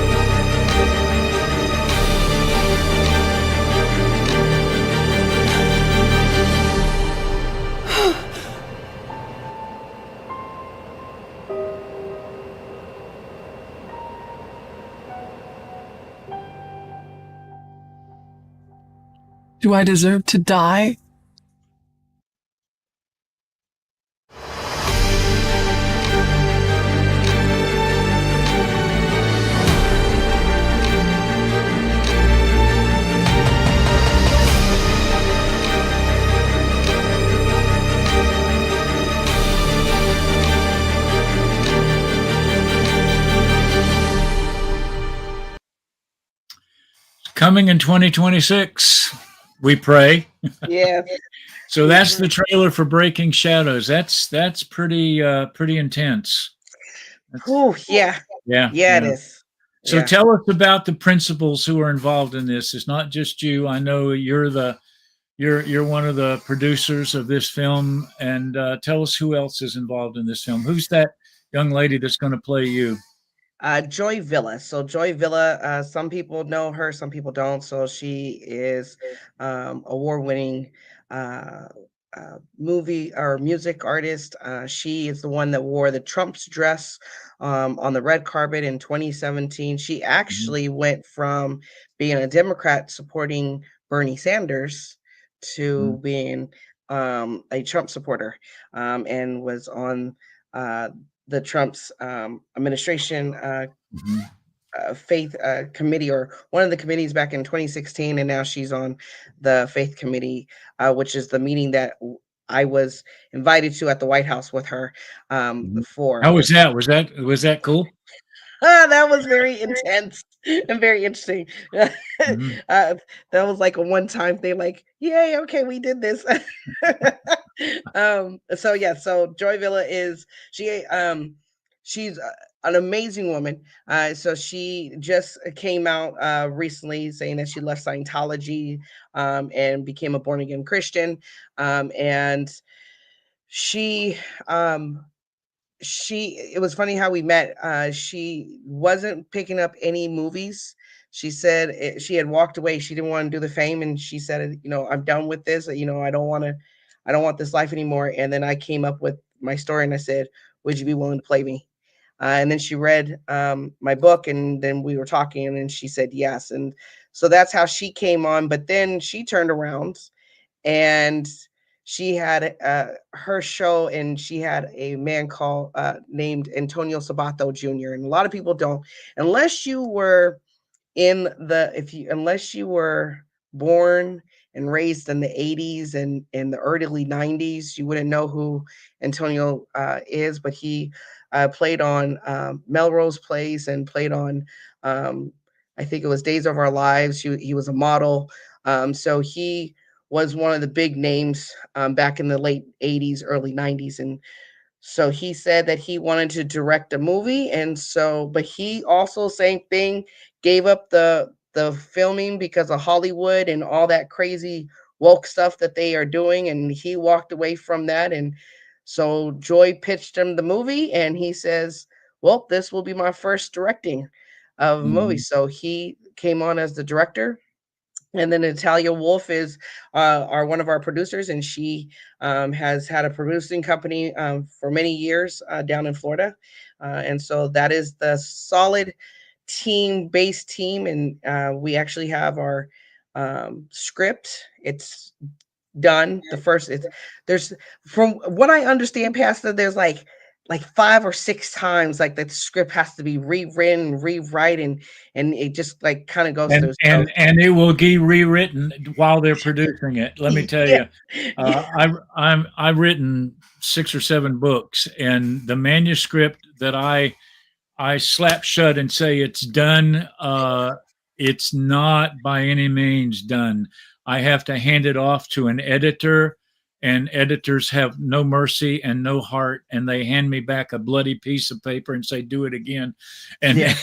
Do I deserve to die? Coming in 2026, we pray. Yes. So We that's the pray. trailer for Breaking Shadows. That's pretty intense. That's Whew, yeah. Yeah, Yeah, it yeah. is. So Yeah. tell us about the principals who are involved in this. It's not just you. I know you're one of the producers of this film, and tell us who else is involved in this film. Who's that young lady that's going to play you? Joy Villa. So Joy Villa, some people know her, some people don't. So she is award-winning uh, movie or music artist. She is the one that wore the Trump's dress on the red carpet in 2017. She Mhm, actually went from being a Democrat supporting Bernie Sanders to mhm, being a Trump supporter, and was on uh, the Trump's administration mhm, faith committee, or one of the committees back in 2016, and now she's on the faith committee, which is the meeting that I was invited to at the White House with her mhm. for. How was that? Was that cool? That was very intense and very interesting. Mhm. That was like a one-time thing, like, yay, okay, we did this. So yeah, so Joy Villa is she's an amazing woman. So she just came out recently saying that she left Scientology and became a born again Christian. And she um it was funny how we met. She wasn't picking up any movies. She said she had walked away. She didn't want to do the fame, and she said, I'm done with this. I don't want this life anymore. And then I came up with my story, and I said, would you be willing to play me? And then she read my book, and then we were talking, and then she said yes. And so that's how she came on. But then she turned around and she had her show, and she had a man called named Antonio Sabato Jr. And a lot of people don't, unless you were unless you were born and raised in the 80s and in the early 90s, you wouldn't know who Antonio is. But he played on Melrose Place and played on um, I think it was Days of Our Lives. He was a model. So he was one of the big names back in the late 80s, early 90s. And so he said that he wanted to direct a movie. And so, but he also, same thing, gave up the filming because of Hollywood and all that crazy woke stuff that they are doing. And he walked away from that. And so Joy pitched him the movie, and he says, well, this will be my first directing of a movie. Mhm. So he came on as the director. And then Natalia Wolf is our one of our producers, and she has had a producing company for many years down in Florida. And so that is the solid team-based team. And we actually have our script. It's done. The first it's there's from what I understand, Pastor, there's like 5 or 6 times like the script has to be rewritten, rewrite, and it just like kind of goes and through. So and it will be rewritten while they're producing it. Let me tell yeah, you, yeah, I've written 6 or 7 books, and the manuscript that I slap shut and say it's done. It's not by any means done. I have to hand it off to an editor, and editors have no mercy and no heart, and they hand me back a bloody piece of paper and say, "Do it again," and yeah,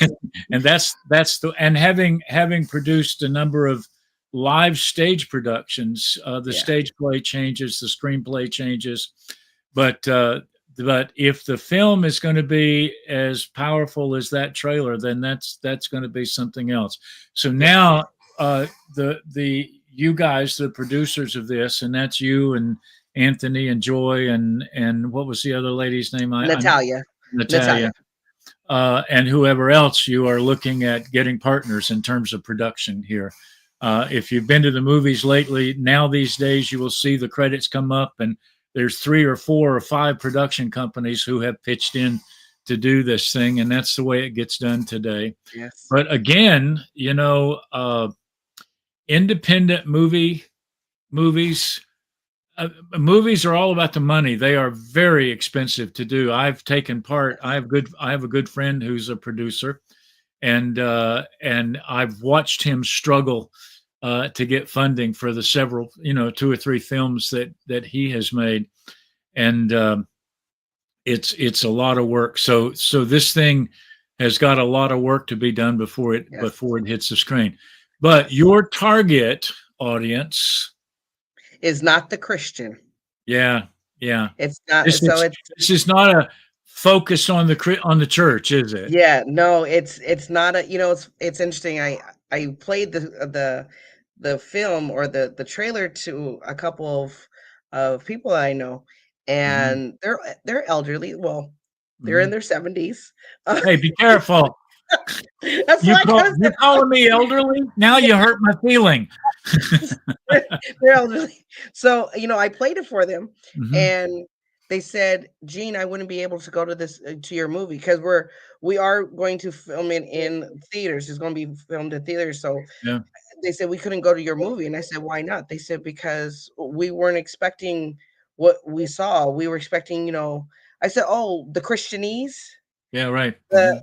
and that's the and having produced a number of live stage productions, the yeah, stage play changes, the screenplay changes, but if the film is going to be as powerful as that trailer, then that's going to be something else. So yeah. now the you guys, the producers of this, and that's you and Anthony and Joy and what was the other lady's name? Natalia, Natalia, Natalia. and whoever else, you are looking at getting partners in terms of production here. If you've been to the movies lately, now these days you will see the credits come up, and there's 3 or 4 or 5 production companies who have pitched in to do this thing, and that's the way it gets done today. Yes, But again, independent movies movies are all about the money. They are very expensive to do. I've taken part. yes, I have a good friend who's a producer, and I've watched him struggle to get funding for the several, 2 or 3 films that he has made, and it's a lot of work. So this thing has got a lot of work to be done yes. before it hits the screen. But your target audience, Is not the Christian. yeah, yeah. It's not. This So is it's this is not a focus on on the church, is it? yeah. No, it's not a. It's interesting. I played the film or the trailer to a couple of people that I know, Mhm, and they're elderly. Well, they're in mhm. their 70s. Hey, be careful. That's why I kind of You calling me elderly? Now said you hurt my feeling. they're elderly. So, I played it for them, Mhm. and they said, Gene, I wouldn't be able to go to this to your movie because we are going to film it in theaters. It's going to be filmed in theaters. So Yeah, they said we couldn't go to your movie. And I said, why not? They said, because we weren't expecting what we saw. We were expecting, I said, oh, the Christianese, yeah, right. the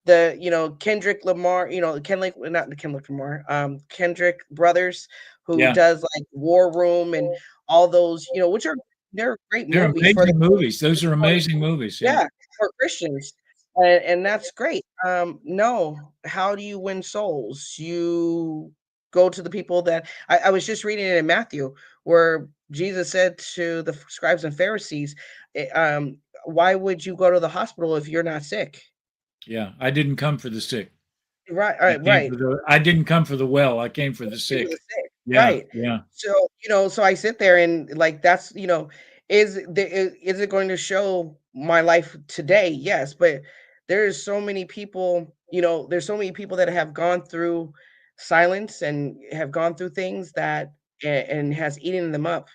the Kendrick Lamar, Kendrick, not the Kendrick Lamar, Kendrick brothers who Yeah. does like War Room and all those, which are they're great They're movies for the amazing movies. Those are amazing movies. Yeah. yeah, for Christians, and that's great. No, how do you win souls? You go to the people that I was just reading it in Matthew, where Jesus said to the scribes and Pharisees, "Why would you go to the hospital if you're not sick?" Yeah. I didn't come for the sick. Right, I right. didn't come for the well. I came for the People sick. are sick, Yeah. right. Yeah. So, so I sit there and like that's, is it going to show my life today? Yes, but there's so many people, there's so many people that have gone through silence and have gone through things that and has eaten them up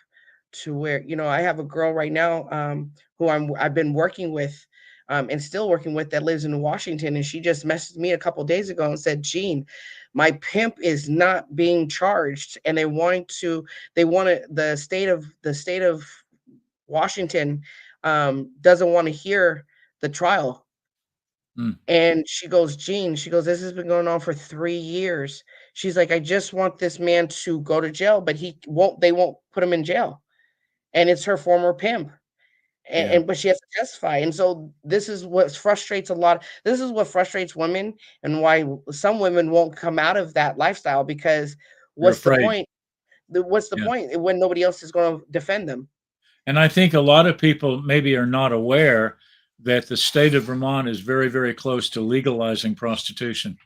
to where, I have a girl right now who I've been working with and still working with that lives in Washington. And she just messaged me a couple days ago and said, Gene, my pimp is not being charged. And they want to, the state of Washington doesn't want to hear the trial. Mm. And she goes, Gene, she goes, this has been going on for 3 years. She's like, I just want this man to go to jail, but they won't put him in jail. And it's her former pimp. Yeah. But she has to testify. And so this is what frustrates a lot. This is what frustrates women and why some women won't come out of that lifestyle because They're what's the afraid. point? What's the Yeah. point when nobody else is going to defend them? And I think a lot of people maybe are not aware that the state of Vermont is very, very close to legalizing prostitution.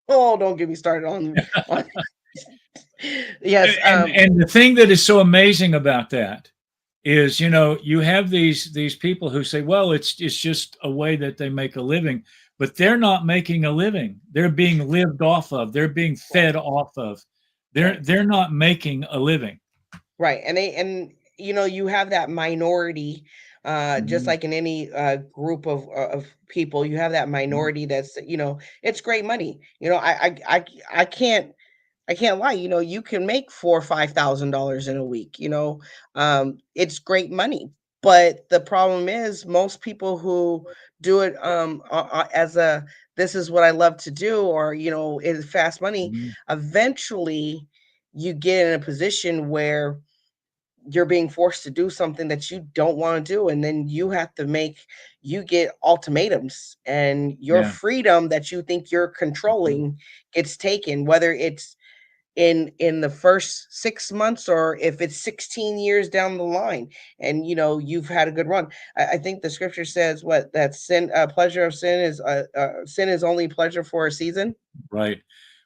Oh, don't get me started on yes. And the thing that is so amazing about that is, you have these people who say, well, it's just a way that they make a living, but they're not making a living. They're being lived off of. They're being fed off of. They're not making a living. Right. You have that minority, just Mhm. like in any group of people, you have that minority that's, it's great money. I can't lie. You can make $4,000 or $5,000 in a week. It's great money. But the problem is, most people who do it as a this is what I love to do, or is fast money. Mhm. Eventually, you get in a position where you're being forced to do something that you don't want to do, and then you get ultimatums, and your Yeah. freedom that you think you're Mhm. controlling gets taken, whether it's in the first 6 months or if it's 16 years down the line, and you've had a good run. I think the scripture says what that pleasure of sin is only pleasure for a season. Right.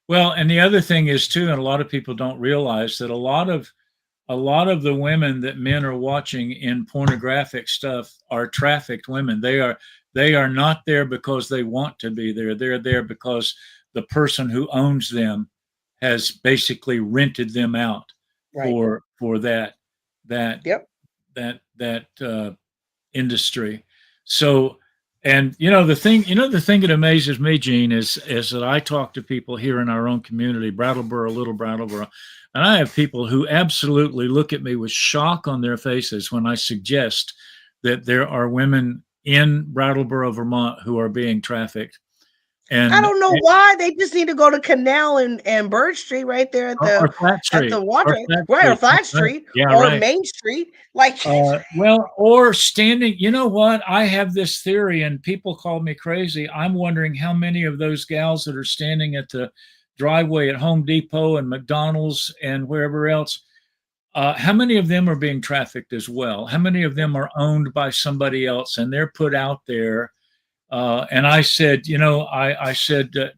Well, and the other thing is too, and a lot of people don't realize that a lot of the women that men are watching in pornographic stuff are trafficked women. They are not there because they want to be there. They're there because the person who owns them has basically rented them out Right. for that Yep. that industry. So, and the thing that amazes me, Gene, is that I talk to people here in our own community, Brattleboro, Little Brattleboro, and I have people who absolutely look at me with shock on their faces when I suggest that there are women in Brattleboro, Vermont, who are being trafficked. I And don't know why. They just need to go to Canal and Bird Street right there at or the Flat at the Street, or water, Flat right, or Street. Flat Right. Street Yeah, or right. Main Street. Like, Well, or standing, you know what? I have this theory, and people call me crazy. I'm wondering how many of those gals that are standing at the driveway at Home Depot and McDonald's and wherever else, how many of them are being trafficked as well? How many of them are owned by somebody else and they're put out there? And I said, I said that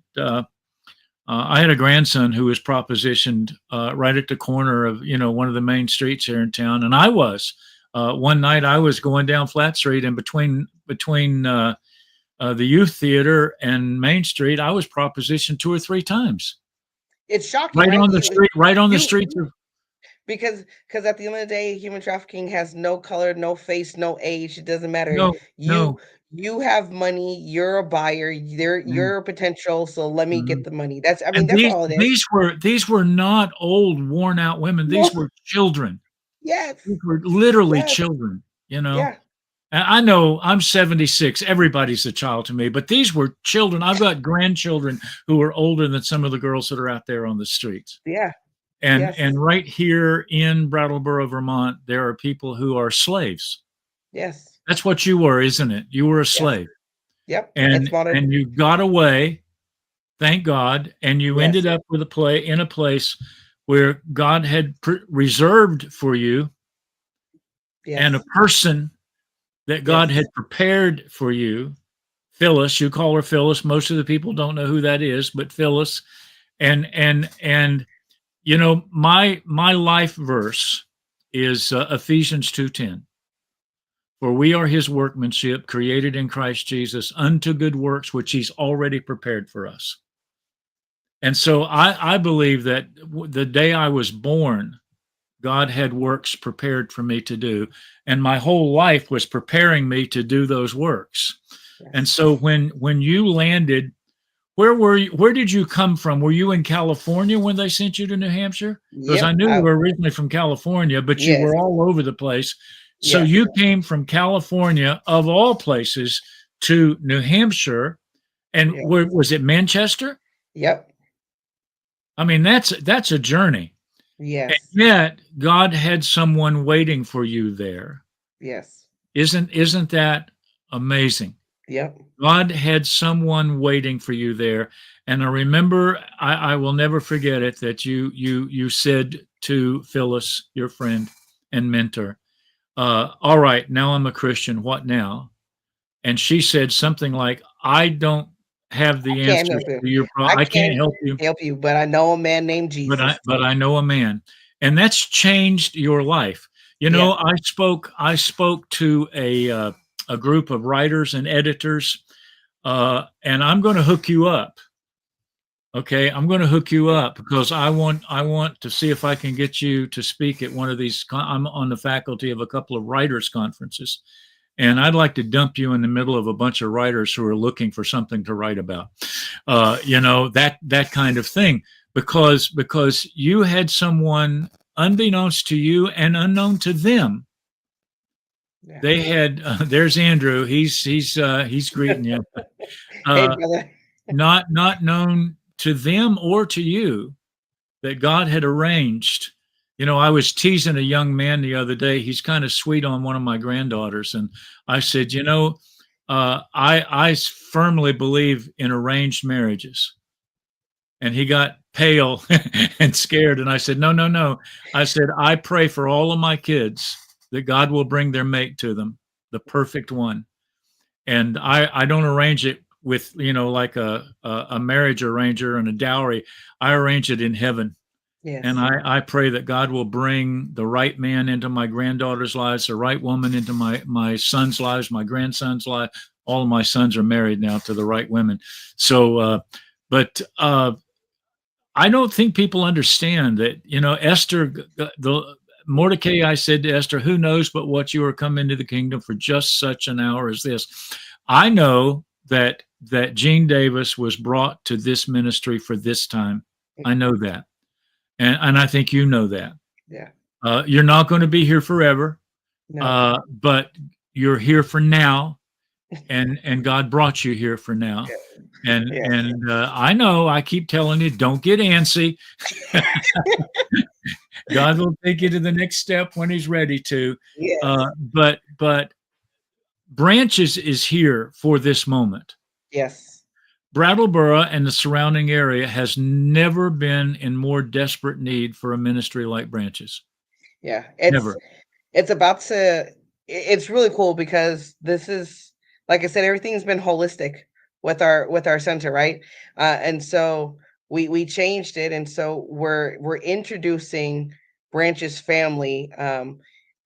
I had a grandson who was propositioned right at the corner of one of the main streets here in town, and I was one night I was going down Flat Street, and between the youth theater and Main Street, I was propositioned 2 or 3 times it's shocking, right right? on the street, right on the You streets of. because at the end of the day, human trafficking has no color, no face, no age. It doesn't matter. No, You no. you have money. You're a buyer. Mm, You're a potential. So let me get mhm. the money. I mean, And that's these all it is. these were these were not old, worn out women. No. These were children. Yes. These were literally Yes. children. Yeah. And I know I'm 76. Everybody's a child to me, but these were children. I've got grandchildren who are older than some of the girls that are out there on the streets. Yeah. Yes. And right here in Brattleboro, Vermont, there are people who are slaves. Yes. That's what you were, isn't it? You were a Yes. slave. Yep. It's modern. And you got away, thank God, and you Yes. ended up with in a place where God had reserved for you, and a Yes. person that God Yes. had prepared for you. Phyllis, you call her Phyllis. Most of the people don't know who that is, but Phyllis. And you know, my life verse is Ephesians 2:10. For we are his workmanship, created in Christ Jesus unto good works, which he's already prepared for us. And so I believe that the day I was born, God had works prepared for me to do. And my whole life was preparing me to do those works. Yes. And so when you landed, where were you? Where did you come from? Were you in California when they sent you to New Hampshire? Because I Yep. knew you were originally from California, but you Yes. were all over the place. So Yes. you came from California, of all places, to New Hampshire. And Yep. was it Manchester? Yep. I mean, that's a journey. And Yes. yet God had someone waiting for you there. Yes. Isn't that amazing? Yep. God had someone waiting for you there. And I remember, I will never forget it, that you said to Phyllis, your friend and mentor, all right, now I'm a Christian, what now? And she said something like, I don't have the Can't answers help you. to your problem. I can't help you, but I know a man named Jesus. but I know a man. And that's changed your life. You Yeah. know, I spoke to a group of writers and editors, and I'm going to hook you up. Okay, I'm going to hook you up because I want to see if I can get you to speak at one of these. I'm on the faculty of a couple of writers conferences, and I'd like to dump you in the middle of a bunch of writers who are looking for something to write about. You know, that kind of thing, because you had someone unbeknownst to you and unknown to them. Yeah. They had there's Andrew. He's greeting you. Hey, brother. Not known to them or to you, that God had arranged. You know, I was teasing a young man the other day. He's kind of sweet on one of my granddaughters, and I said, you know, I firmly believe in arranged marriages. And he got pale and scared, and I said, no. I said, I pray for all of my kids that God will bring their mate to them, the perfect one. And I don't arrange it with, you know, like a marriage arranger and a dowry. I arrange it in heaven. Yes. And I pray that God will bring the right man into my granddaughter's lives, the right woman into my son's lives, my grandson's life. All of my sons are married now to the right women. So, but I don't think people understand that, you know, Esther, the Mordecai, I said to Esther, who knows but what you are come into the kingdom for just such an hour as this. I know that Gene Davis was brought to this ministry for this time. I know that. And I think you know that. Yeah. You're not going to be here forever, No. but you're here for now, and God brought you here for now. And Yes. and I know I keep telling you, don't get antsy. God will take you to the next step when He's ready to. Yes. But Branches is here for this moment. Yes. Brattleboro and the surrounding area has never been in more desperate need for a ministry like Branches. Yeah. Never. It's really cool because this is, like I said, everything's been holistic with our center, right? And so we changed it, and so we're introducing Branches family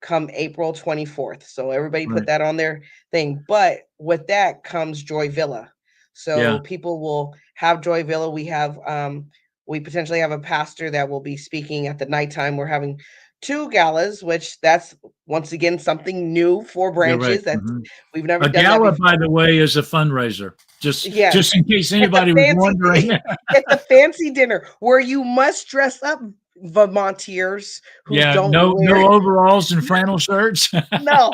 come April 24th. So everybody put Right. that on their thing. But with that comes Joy Villa. So Yeah. people will have Joy Villa. We potentially have a pastor that will be speaking at the nighttime. We're having 2 galas, which that's once again something new for You're right. Branches. That Mhm. we've never A done that gala, before. by the way, is a fundraiser. Just Yes. in case It's a anybody was fancy wondering. it's a fancy dinner where you must dress up, Vermontiers who Yeah, don't no wear overalls and flannel shirts. no,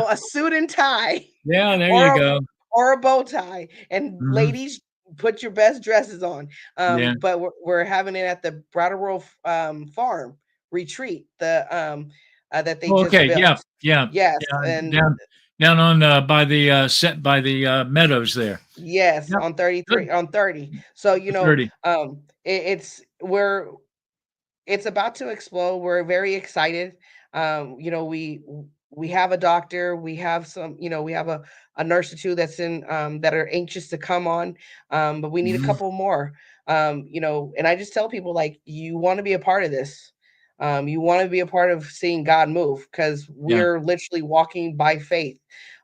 a suit and tie Yeah, there you or go. a bow tie. And Mhm. ladies, put your best dresses on. Yeah. But we're having it at the Brattleboro Farm retreat, that they Oh, just okay. built. Yeah. Yeah. Yes, Yeah. and Down on by the set by the meadows there. yes, Yep. on 33 Good. on 30. So, The 30. it's about to explode. We're very excited. We have a doctor, we have some, we have a nurse or two that's in that are anxious to come on. But we need a Mhm. couple more. And I just tell people, like, you want to be a part of this. You want to be a part of seeing God move, because Yeah. we're literally walking by faith.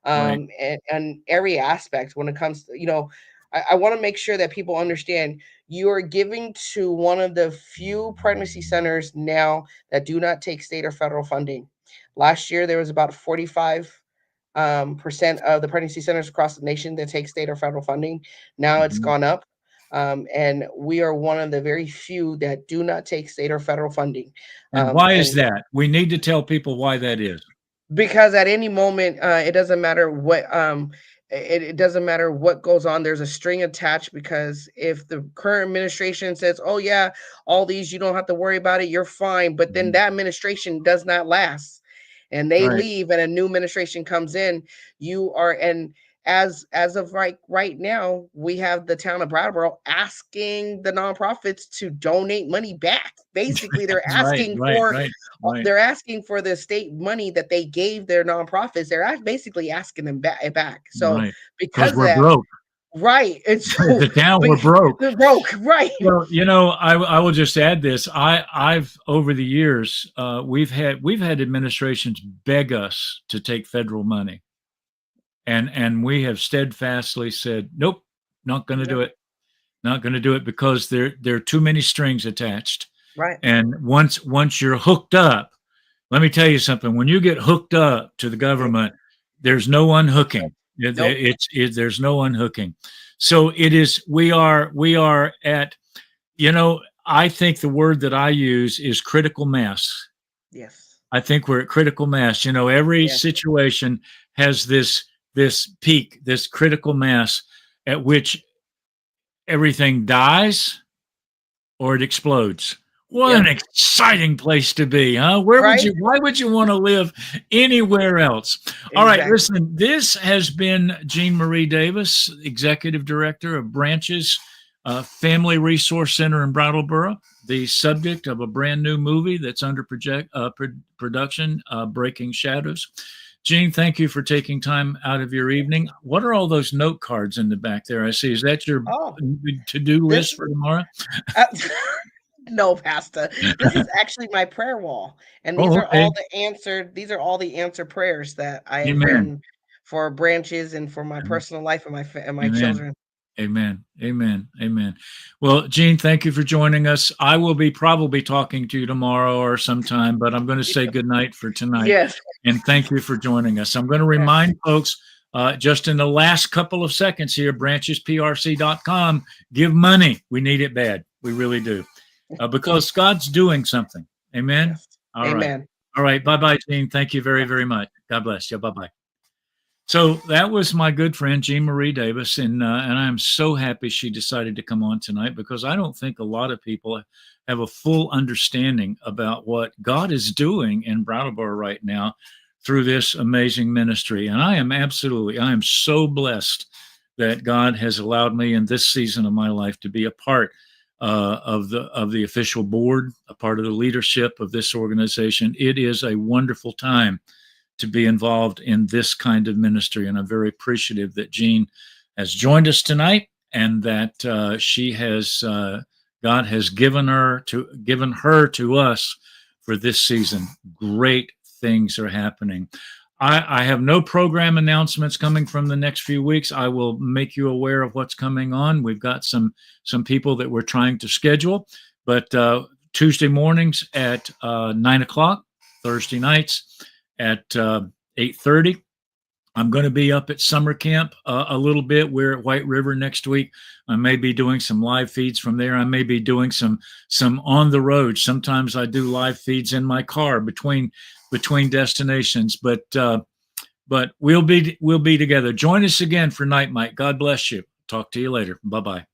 Right. And every aspect when it comes to, I want to make sure that people understand you are giving to one of the few pregnancy centers now that do not take state or federal funding. Last year, there was about 45% of the pregnancy centers across the nation that take state or federal funding. Now it's Mhm. gone up. And we are one of the very few that do not take state or federal funding. And why is And that? We need to tell people why that is. because at any moment, it doesn't matter what it doesn't matter what goes on. There's a string attached, because if the current administration says, oh yeah, all these, you don't have to worry about it, you're fine, but then Mhm. that administration does not last and they Right. leave and a new administration comes in, you are and as of right now, we have the town of Brattleboro asking the nonprofits to donate money back. Basically, Right. Right. Right. Right. they're asking for the state money that they gave their nonprofits. They're basically asking them back. So Right. Because because of we're that, broke. right? And so The town, we're broke. they're broke, right? Well, I will just add this. I've over the years, we've had administrations beg us to take federal money, and we have steadfastly said, nope, not going to do Yep, it, not going to do it, because there are too many strings attached. right. And once you're hooked up, let me tell you something. When you get hooked up to the Mm, government, there's no unhooking. nope. There's no unhooking. So it is. We are at. I think the word that I use is critical mass. Yes. I think we're at critical mass. Every Yes. situation has this peak, this critical mass at which everything dies or it explodes. What an Yep. exciting place to be, huh? Right. Why would you want to live anywhere else? All right, Exactly. listen, this has been Jean Marie Davis, Executive Director of Branches Family Resource Center in Brattleboro, the subject of a brand new movie that's under production, Breaking Shadows. Jean, thank you for taking time out of your evening. What are all those note cards in the back there? I see. Is that your Oh, to-do list this for tomorrow? uh, no, Pastor. This is actually my prayer wall, and Oh, okay. these are all the answered prayers that I have Amen. written for Branches and for my personal life and my Amen. children. Amen. Amen. Amen. Well, Jean, thank you for joining us. I will be probably talking to you tomorrow or sometime, but I'm going to say good night for tonight. Yes. And thank you for joining us. I'm going to Yes. remind folks just in the last couple of seconds here, branchesprc.com, give money. We need it bad. We really do. Because God's doing something. Amen. Yes. All right. Amen. All right. Bye-bye, Jean. Thank you very, very much. God bless you. Bye-bye. So that was my good friend Jean Marie Davis, and I'm so happy she decided to come on tonight, because I don't think a lot of people have a full understanding about what God is doing in Brattleboro right now through this amazing ministry. And I am so blessed that God has allowed me in this season of my life to be a part of the official board, a part of the leadership of this organization. It is a wonderful time to be involved in this kind of ministry. And I'm very appreciative that Jean has joined us tonight, and that God has given her to us for this season. Great things are happening. I have no program announcements coming from the next few weeks. I will make you aware of what's coming on. We've got some people that we're trying to schedule, but Tuesday mornings at 9:00, Thursday nights at 8:30. I'm going to be up at summer camp a little bit. We're at White River next week. I may be doing some live feeds from there. I may be doing some on the road. Sometimes I do live feeds in my car between destinations. But we'll be together. Join us again for Night Mike. God bless you. Talk to you later. Bye bye.